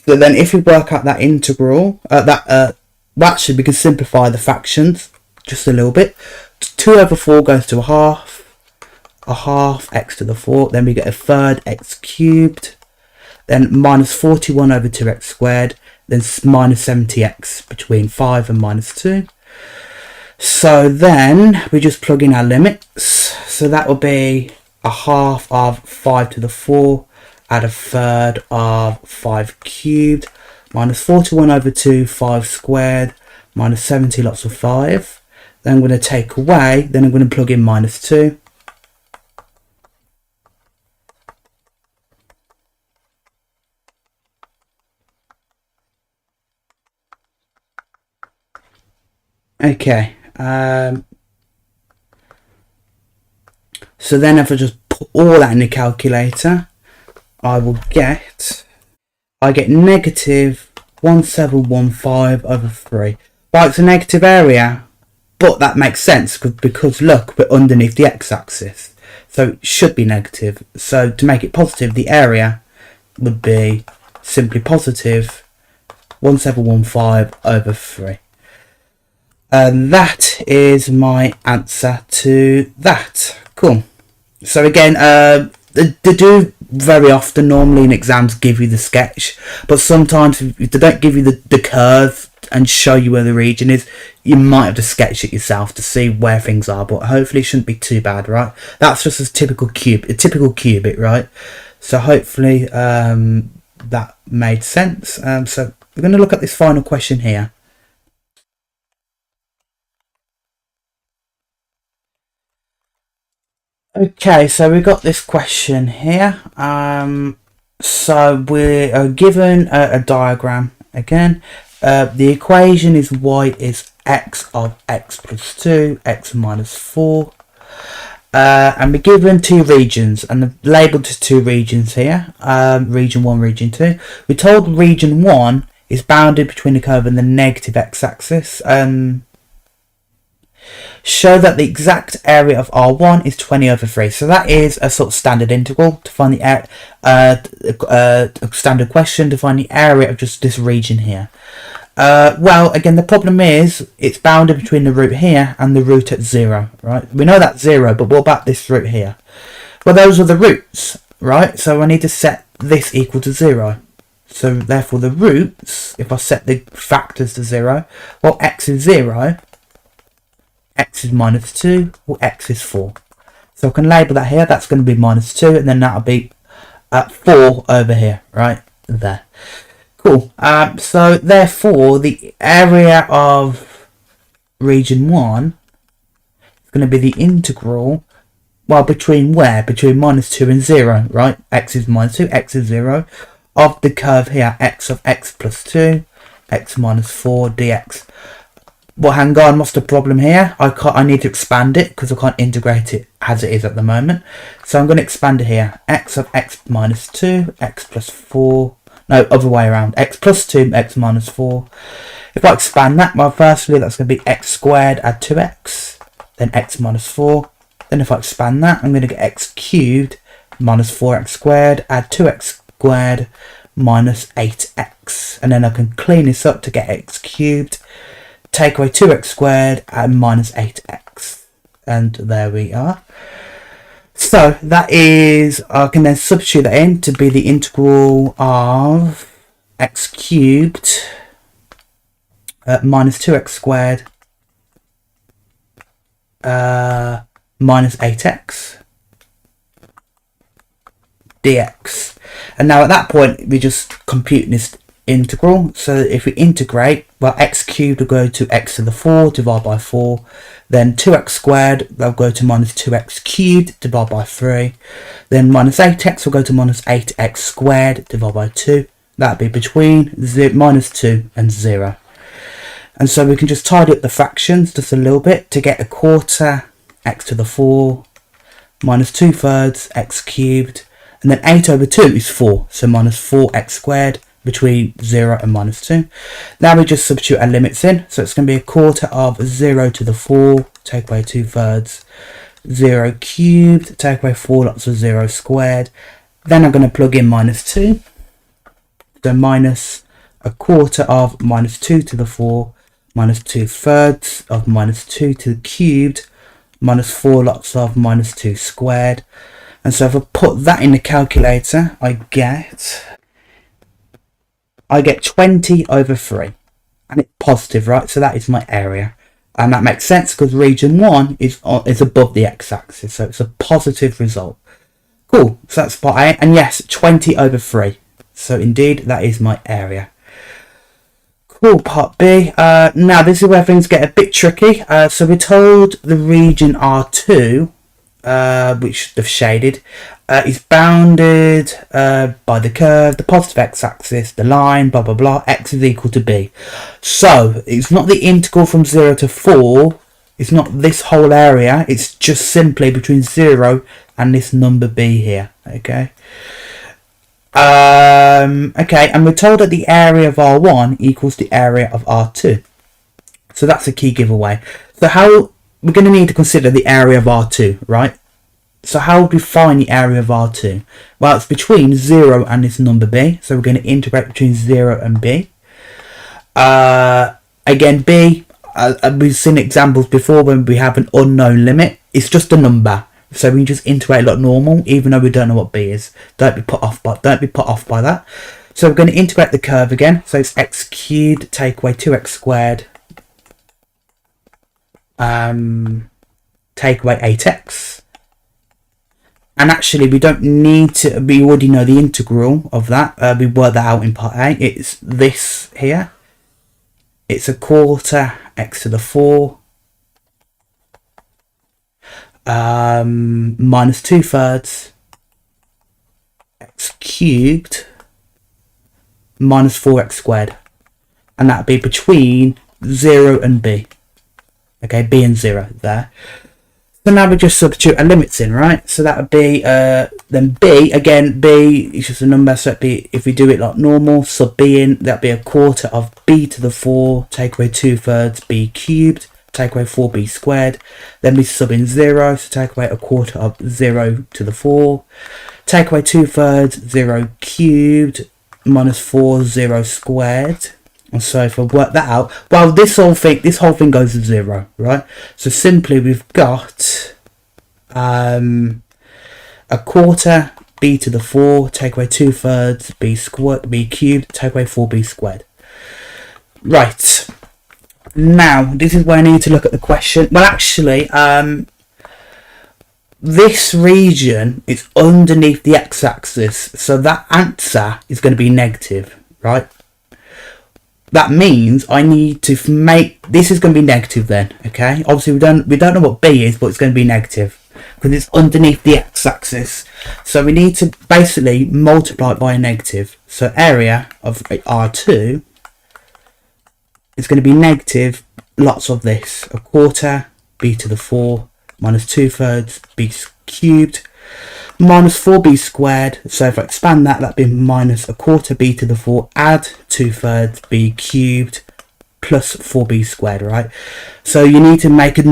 So then if we work out that integral, well, actually we can simplify the fractions. just a little bit. 2 over 4 goes to a half x to the 4, then we get a third x cubed, then minus 41 over 2x squared, then minus 70x between 5 and minus 2. So then we just plug in our limits. So that will be a half of 5 to the 4, add a third of 5 cubed, minus 41 over 2, 5 squared, minus 70 lots of 5. Then I'm going to take away, then I'm going to plug in minus 2. Okay, so then if I just put all that in the calculator, I get negative 1715 over 3. But it's a negative area, but that makes sense because look, we're underneath the x-axis, so it should be negative. So to make it positive, the area would be simply positive 1715 over 3. And that is my answer to that. Cool. So again, they do very often, normally in exams, give you the sketch, but sometimes if they don't give you the curve and show you where the region is, you might have to sketch it yourself to see where things are, but hopefully it shouldn't be too bad, right? That's just a typical cubic, right? So hopefully that made sense. So we're going to look at this final question here. Okay, so we got this question here. So we are given a diagram again. The equation is y is x of x plus 2, x minus 4. And we're given 2 regions, and they're labelled as 2 regions here. Region 1, region 2. We're told region 1 is bounded between the curve and the negative x-axis. Show that the exact area of R1 is 20 over 3. So that is a sort of standard integral to find the standard question to find the area of just this region here. Well, again, the problem is it's bounded between the root here and the root at 0, right? We know that's 0, but what about this root here? Well, those are the roots, right? So I need to set this equal to 0. So therefore the roots, if I set the factors to 0, well, x is 0, x is minus 2, or x is 4. So I can label that here. That's going to be minus 2, and then that'll be 4 over here, right there. Cool. So therefore, the area of region 1 is going to be the integral, well, between where? Between minus 2 and 0, right? X is minus 2, x is 0, of the curve here, x of x plus 2, x minus 4 dx. Well, hang on, what's the problem here? I need to expand it because I can't integrate it as it is at the moment. So I'm going to expand it here. X of x minus 2, x plus 4. No, other way around. X plus 2, x minus 4. If I expand that, well, firstly, that's going to be x squared add 2x. Then x minus 4. Then if I expand that, I'm going to get x cubed minus 4x squared add 2x squared minus 8x. And then I can clean this up to get x cubed. Take away 2x squared and minus 8x. And there we are. So that is, I can then substitute that in to be the integral of x cubed minus 2x squared minus 8x dx. And now at that point, we just compute this integral. So if we integrate, well, x cubed will go to x to the 4 divided by 4, then 2x squared will go to minus 2x cubed divided by 3, then minus 8x will go to minus 8x squared divided by 2. That'll be between minus 2 and 0. And so we can just tidy up the fractions just a little bit to get a quarter x to the 4 minus 2/3 x cubed, and then 8 over 2 is 4, so minus 4x squared between 0 and minus 2. Now we just substitute our limits in, so it's going to be a quarter of 0 to the 4, take away 2/3, 0 cubed, take away 4 lots of 0 squared. Then I'm going to plug in minus 2, so minus a quarter of minus 2 to the 4 minus 2/3 of minus 2 to the cubed minus 4 lots of minus 2 squared. And so if I put that in the calculator, I get 20/3, and it's positive, right? So that is my area, and that makes sense because region 1 is above the x-axis, so it's a positive result. Cool. So that's part A, and yes, 20/3. So indeed, that is my area. Cool. Part B. Now this is where things get a bit tricky. So we're told the region R2, which they've shaded, is bounded by the curve, the positive x-axis, the line, blah blah blah, x is equal to b. So it's not the integral from 0 to 4, it's not this whole area, it's just simply between 0 and this number b here. Okay, and we're told that the area of R1 equals the area of R2, so that's a key giveaway. So how we're going to need to consider the area of R2, right? So how would we find the area of R2? Well, it's between 0 and this number b, so we're going to integrate between 0 and b. Again, b, we've seen examples before when we have an unknown limit. It's just a number, so we can just integrate like normal, even though we don't know what b is. Don't be put off by that. So we're going to integrate the curve again. So it's x cubed, take away 2x squared, take away 8x. And actually, we don't need to, we already know the integral of that. We worked that out in part A. It's this here. It's a quarter x to the 4 minus 2/3 x cubed minus 4x squared. And that would be between 0 and b. Okay, b and 0 there. So now we just substitute our limits in, right? So that would be then b, again, b is just a number, so it'd be, if we do it like normal, sub b in, that'd be a quarter of b to the 4, take away 2/3 b cubed, take away 4b squared. Then we sub in 0, so take away a quarter of 0 to the 4, take away 2/3 0 cubed minus 4 0 squared. And so if I work that out, well, this whole thing goes to 0, right? So simply we've got a quarter b to the 4, take away 2/3 b cubed, take away 4b squared. Right. Now this is where I need to look at the question. Well, actually, this region is underneath the x-axis, so that answer is going to be negative, right? That means I need to make, this is going to be negative then, okay? Obviously we don't know what b is, but it's going to be negative because it's underneath the x-axis. So we need to basically multiply it by a negative. So area of R2 is going to be negative lots of this. A quarter b to the 4 minus 2/3 b cubed minus 4b squared. So if I expand that, that'd be minus a quarter b to the 4, add 2/3 b cubed plus 4b squared, right? So you need to make a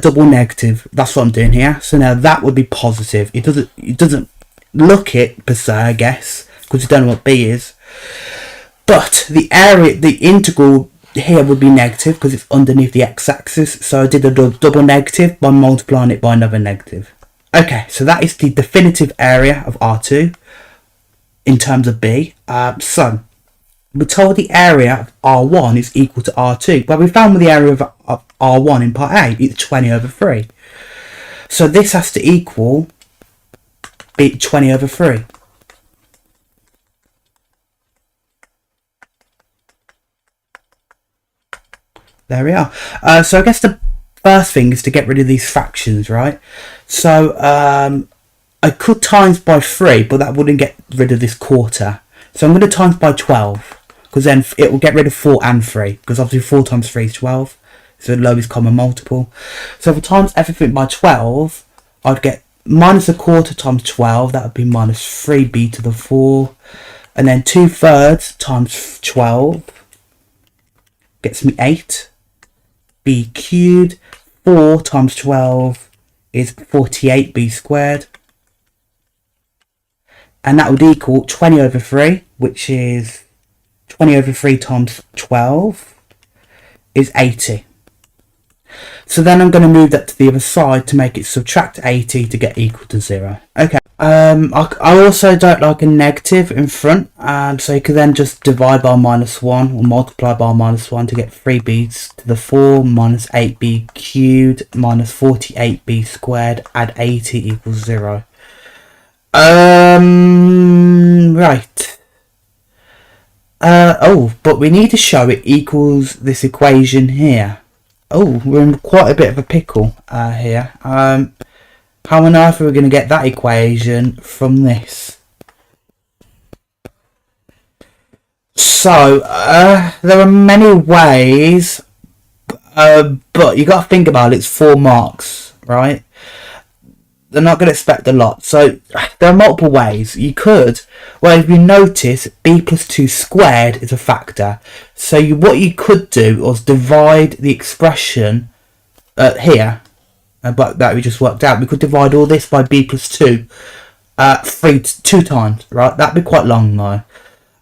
double negative. That's what I'm doing here. So now that would be positive. It doesn't look it per se, I guess, because you don't know what b is. But the area, the integral here would be negative because it's underneath the x-axis. So I did a double negative by multiplying it by another negative. Okay, so that is the definitive area of R2 in terms of B. So we're told the area of R1 is equal to R2. Well, we found the area of R1 in part A, it's 20/3. So this has to equal 20/3. There we are. So I guess the first thing is to get rid of these fractions, right? So I could times by 3, but that wouldn't get rid of this quarter. So I'm going to times by 12, because then it will get rid of 4 and 3, because obviously 4 times 3 is 12. So the lowest common multiple. So if I times everything by 12, I'd get minus a quarter times 12, that would be minus 3b to the 4. And then 2/3 times 12 gets me 8. B cubed, 4 times 12 is 48b squared. And that would equal 20/3, which is 20/3 times 12 is 80. So then I'm going to move that to the other side to make it subtract 80 to get equal to 0. Okay. I also don't like a negative in front, so you could then just divide by -1 or multiply by -1 to get 3b to the 4 minus 8b cubed minus 48b squared, add 80 equals 0. Right. But we need to show it equals this equation here. Oh, we're in quite a bit of a pickle here. How on earth are we going to get that equation from this? So, there are many ways, but you got to think about it. It's 4 marks, right? They're not going to expect a lot. So, there are multiple ways. You could, well, if you notice, b plus 2 squared is a factor. So, what you could do was divide the expression here. But that we just worked out. We could divide all this by b plus 2 two times, right? That'd be quite long though.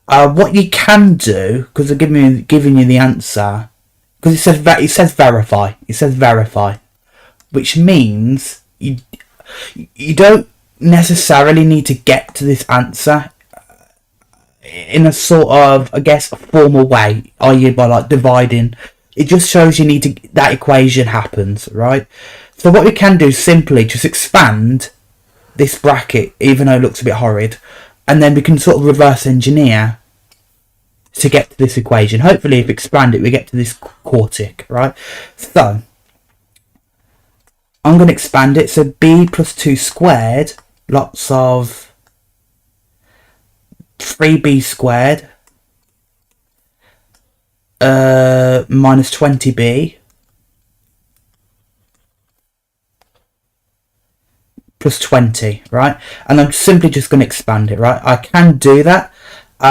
What you can do, because they're giving you the answer, because it says verify. It says verify, which means you don't necessarily need to get to this answer in a sort of, I guess, formal way, i.e. by like dividing. It just shows you need to, that equation happens, right? So what we can do is simply just expand this bracket, even though it looks a bit horrid, and then we can sort of reverse engineer to get to this equation. Hopefully if we expand it, we get to this quartic, right? So I'm going to expand it. So b plus 2 squared, lots of 3b squared minus 20b plus 20, right? And I'm simply just going to expand it, right? I can do that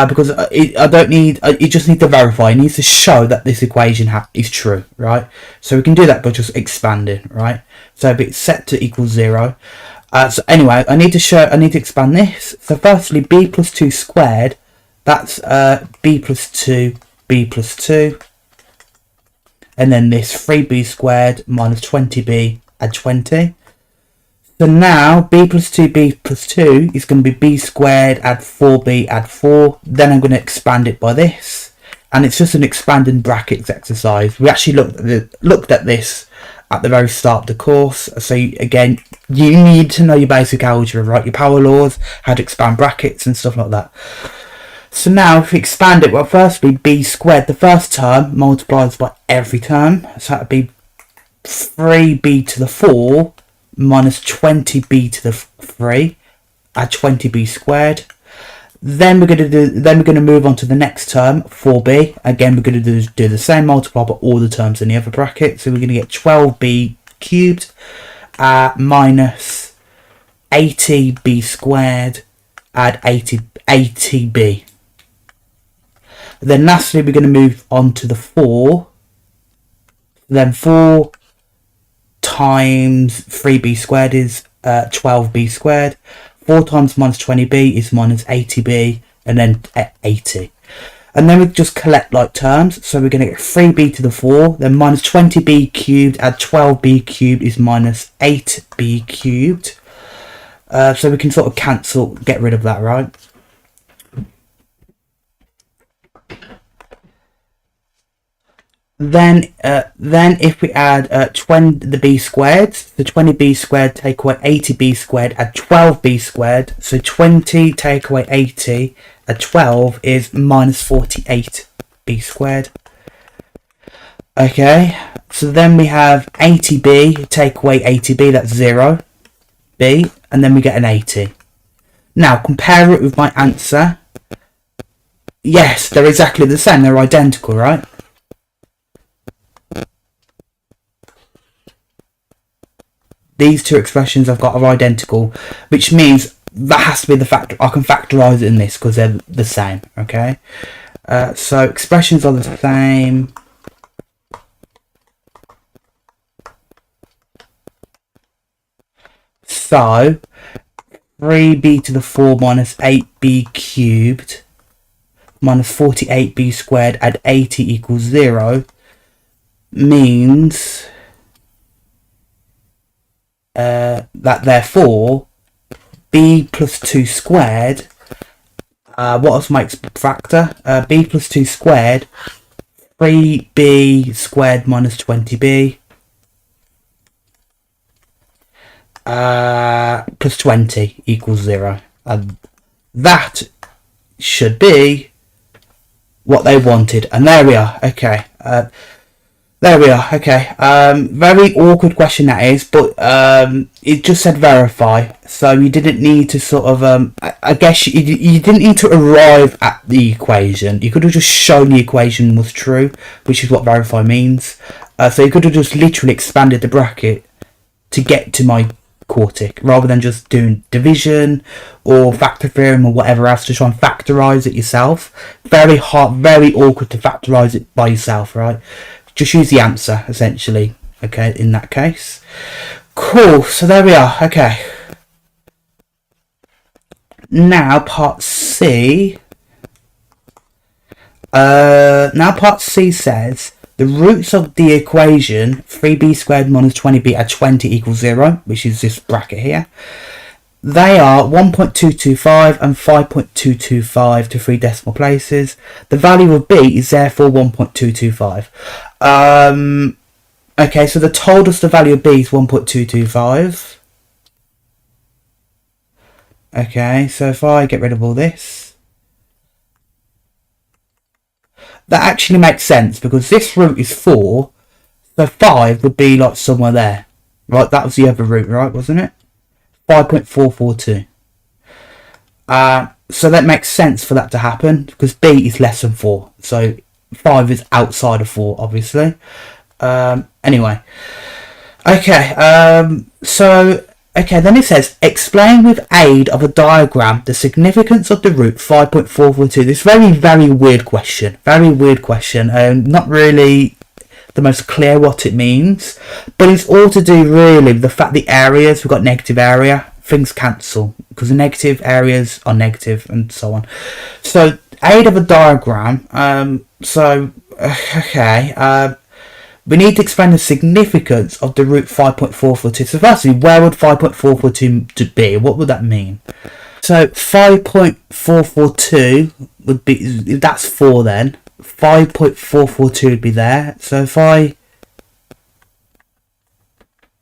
because I don't need, you just need to verify. It needs to show that this equation is true, right? So we can do that by just expanding, right? So it's set to equal 0. So anyway, I need to expand this. So firstly, b plus 2 squared, that's b plus 2, and then this 3b squared minus 20b, add 20. So now b plus 2 is going to be b squared, add 4b, add 4. Then I'm going to expand it by this. And it's just an expanding brackets exercise. We actually looked at this at the very start of the course. So again, you need to know your basic algebra, right? Your power laws, how to expand brackets and stuff like that. So now if we expand it, well, firstly b squared, the first term multiplies by every term. So that would be 3b to the 4 minus 20b to the 3, add 20b squared. Then we're going to move on to the next term, 4b. Again, we're going to do the same, multiply by all the terms in the other bracket. So we're going to get 12b cubed minus 80b squared, add 80b. Then lastly, we're going to move on to the 4. Then 4 times 3b squared is 12b squared. 4 times minus 20b is minus 80b, and then 80. And then we just collect like terms. So we're going to get 3b to the 4, then minus 20b cubed, add 12b cubed is minus 8b cubed. So we can sort of cancel, get rid of that, right? Then if we add the b squared, so 20b squared take away 80b squared, add 12b squared. So 20 take away 80, add 12 is minus 48b squared. Okay, so then we have 80b, take away 80b, that's 0b, and then we get an 80. Now compare it with my answer. Yes, they're exactly the same, they're identical, right? These two expressions I've got are identical, which means that has to be the factor. I can factorize it in this because they're the same, okay? So expressions are the same. So 3b to the 4 minus 8b cubed minus 48b squared, add 80 equals 0. means that therefore b plus 2 squared, what else makes factor? B plus 2 squared, 3b squared minus 20b plus 20 equals 0. And that should be what they wanted. And there we are. Okay. There we are. Okay. Very awkward question that is, but it just said verify, so you didn't need to sort of I guess you didn't need to arrive at the equation. You could have just shown the equation was true, which is what verify means. So you could have just literally expanded the bracket to get to my quartic, rather than just doing division or factor theorem or whatever else to try and factorize it yourself. Very hard, very awkward to factorize it by yourself, right? Just use the answer, essentially, okay, in that case. Cool, so there we are, okay. Now, part C. Now, part C says, the roots of the equation 3b squared minus 20b at 20 equals 0, which is this bracket here. They are 1.225 and 5.225 to 3 decimal places. The value of b is therefore 1.225. Okay, so they told us the value of b is 1.225. Okay, so if I get rid of all this, that actually makes sense, because this root is 4, so 5 would be like somewhere there. Right, that was the other root, right, wasn't it? 5.442. So that makes sense for that to happen, because b is less than 4. So 5 is outside of 4, obviously. Anyway. Okay, okay, then it says, explain with aid of a diagram the significance of the root 5.442. This very, very weird question. Very weird question. Not really the most clear what it means, but it's all to do really with the fact the areas, we've got negative area, things cancel, because the negative areas are negative and so on. So, aid of a diagram, okay, we need to explain the significance of the root 5.442. So firstly, where would 5.442 be? What would that mean? So 5.442 would be, that's 4 then. 5.442 would be there. So if I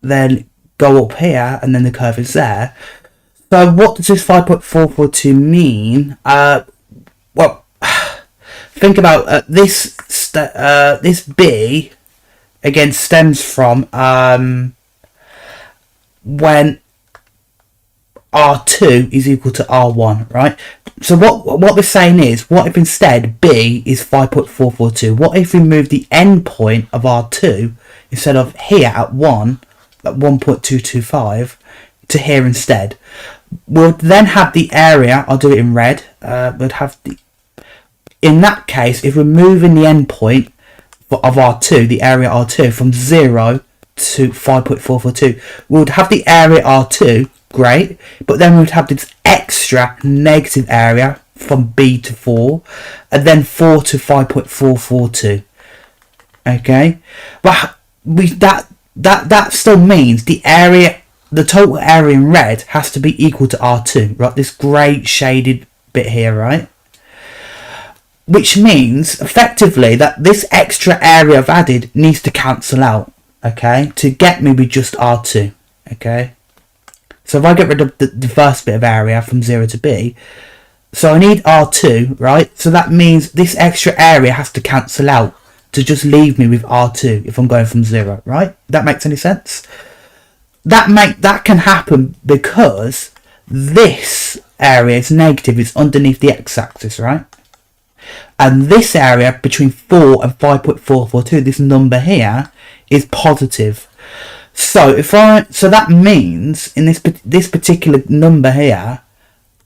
then go up here and then the curve is there. So what does this 5.442 mean? Well, think about this B again stems from when R2 is equal to R1, right? So what we're saying is, what if instead B is 5.442? What if we move the end point of R2 instead of here at 1, at 1.225, to here instead? We'll then have the area, I'll do it in red, we'll have the, in that case, if we're moving the end point of R2, the area R2, from 0 to 5.442, we would have the area R2, great, but then we would have this extra negative area from B to 4, and then 4 to 5.442. Okay, but that still means the area, the total area in red has to be equal to R2, right? This grey shaded bit here, right? Which means effectively that this extra area I've added needs to cancel out, okay, to get me with just R2, okay. So if I get rid of the first bit of area from 0 to B, so I need R2, right? So that means this extra area has to cancel out to just leave me with R2 if I'm going from 0, right? That makes any sense? That can happen because this area is negative, it's underneath the x-axis, right? And this area between 4 and 5.442, this number here, is positive. So that means in this particular number here,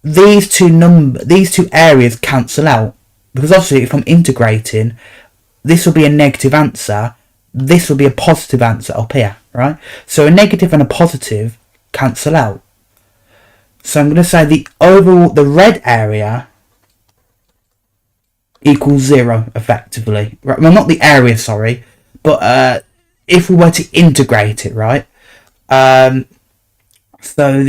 these two areas cancel out, because obviously if I'm integrating, this will be a negative answer, this will be a positive answer up here, right? So a negative and a positive cancel out. So I'm going to say the red area equals 0 effectively, right? Well, not the area, sorry, But if we were to integrate it, right? So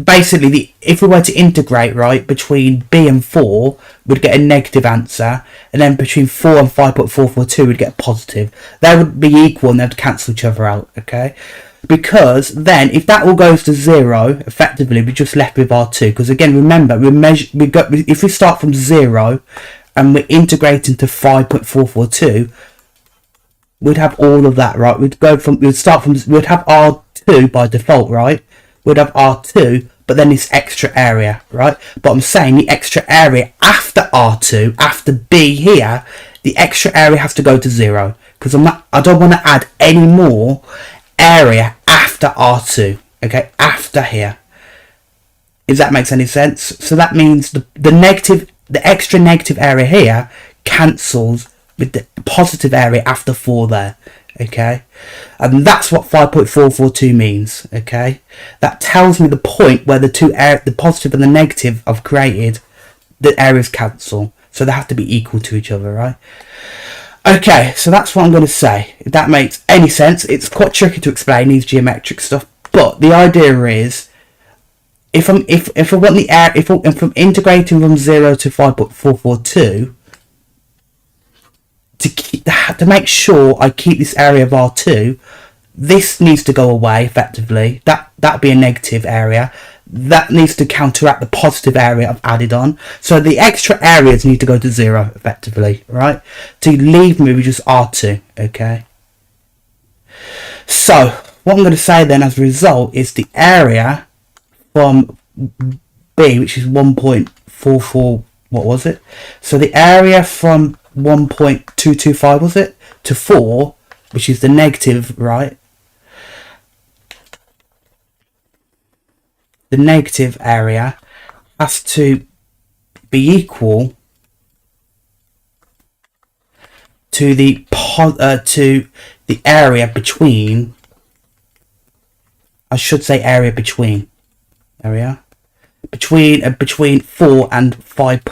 basically, if we were to integrate, right, between B and 4, we'd get a negative answer, and then between 4 and 5.442, we'd get a positive. They would be equal, and they'd cancel each other out, okay? Because then, if that all goes to 0, effectively, we're just left with R2. Because again, remember, if we start from 0 and we're integrating to 5.442, we'd have all of that, right? We'd have R2 by default, right? We'd have R2, but then this extra area, right? But I'm saying the extra area after R2, after B here, the extra area has to go to 0, because I don't want to add any more area after R2, okay? After here. If that makes any sense. So that means the extra negative area here cancels with the positive area after 4 there, okay? And that's what 5.442 means, okay? That tells me the point where the positive and the negative I've created, the areas cancel, so they have to be equal to each other, right? Okay, so that's what I'm going to say. If that makes any sense, it's quite tricky to explain these geometric stuff, but the idea is, if I'm integrating from 0 to 5.442. To make sure I keep this area of R2, this needs to go away effectively. That'd be a negative area. That needs to counteract the positive area I've added on. So the extra areas need to go to 0 effectively, right? To leave me with just R2, okay? So what I'm going to say then as a result is the area from B, which is 1.44, what was it? So the area from 1.225 was it to 4, which is the negative, right? The negative area has to be equal to the area between, I should say area between 4 and 5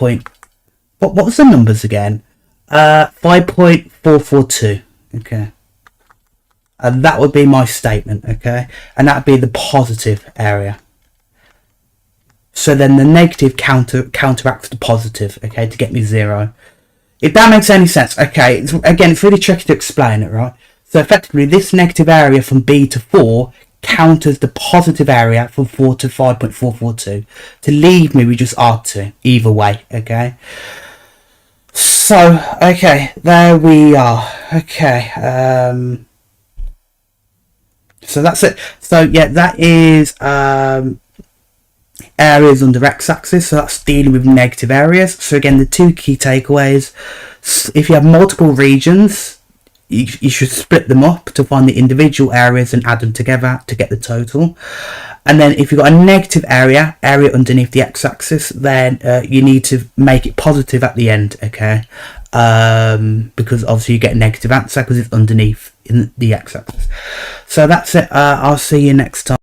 what was the numbers again? 5.442, okay, and that would be my statement, okay, and that would be the positive area. So then the negative counteracts the positive, okay, to get me 0. If that makes any sense, okay. It's really tricky to explain it, right? So effectively, this negative area from B to 4 counters the positive area from 4 to 5.442 to leave me with just R2 either way, okay. So, okay, there we are. Okay, so that's it. So yeah, that is areas under x-axis. So that's dealing with negative areas. So again, the two key takeaways: if you have multiple regions, you should split them up to find the individual areas and add them together to get the total. And then if you've got a negative area underneath the x-axis, then you need to make it positive at the end, okay? Because obviously you get a negative answer because it's underneath in the x-axis. So that's it. I'll see you next time.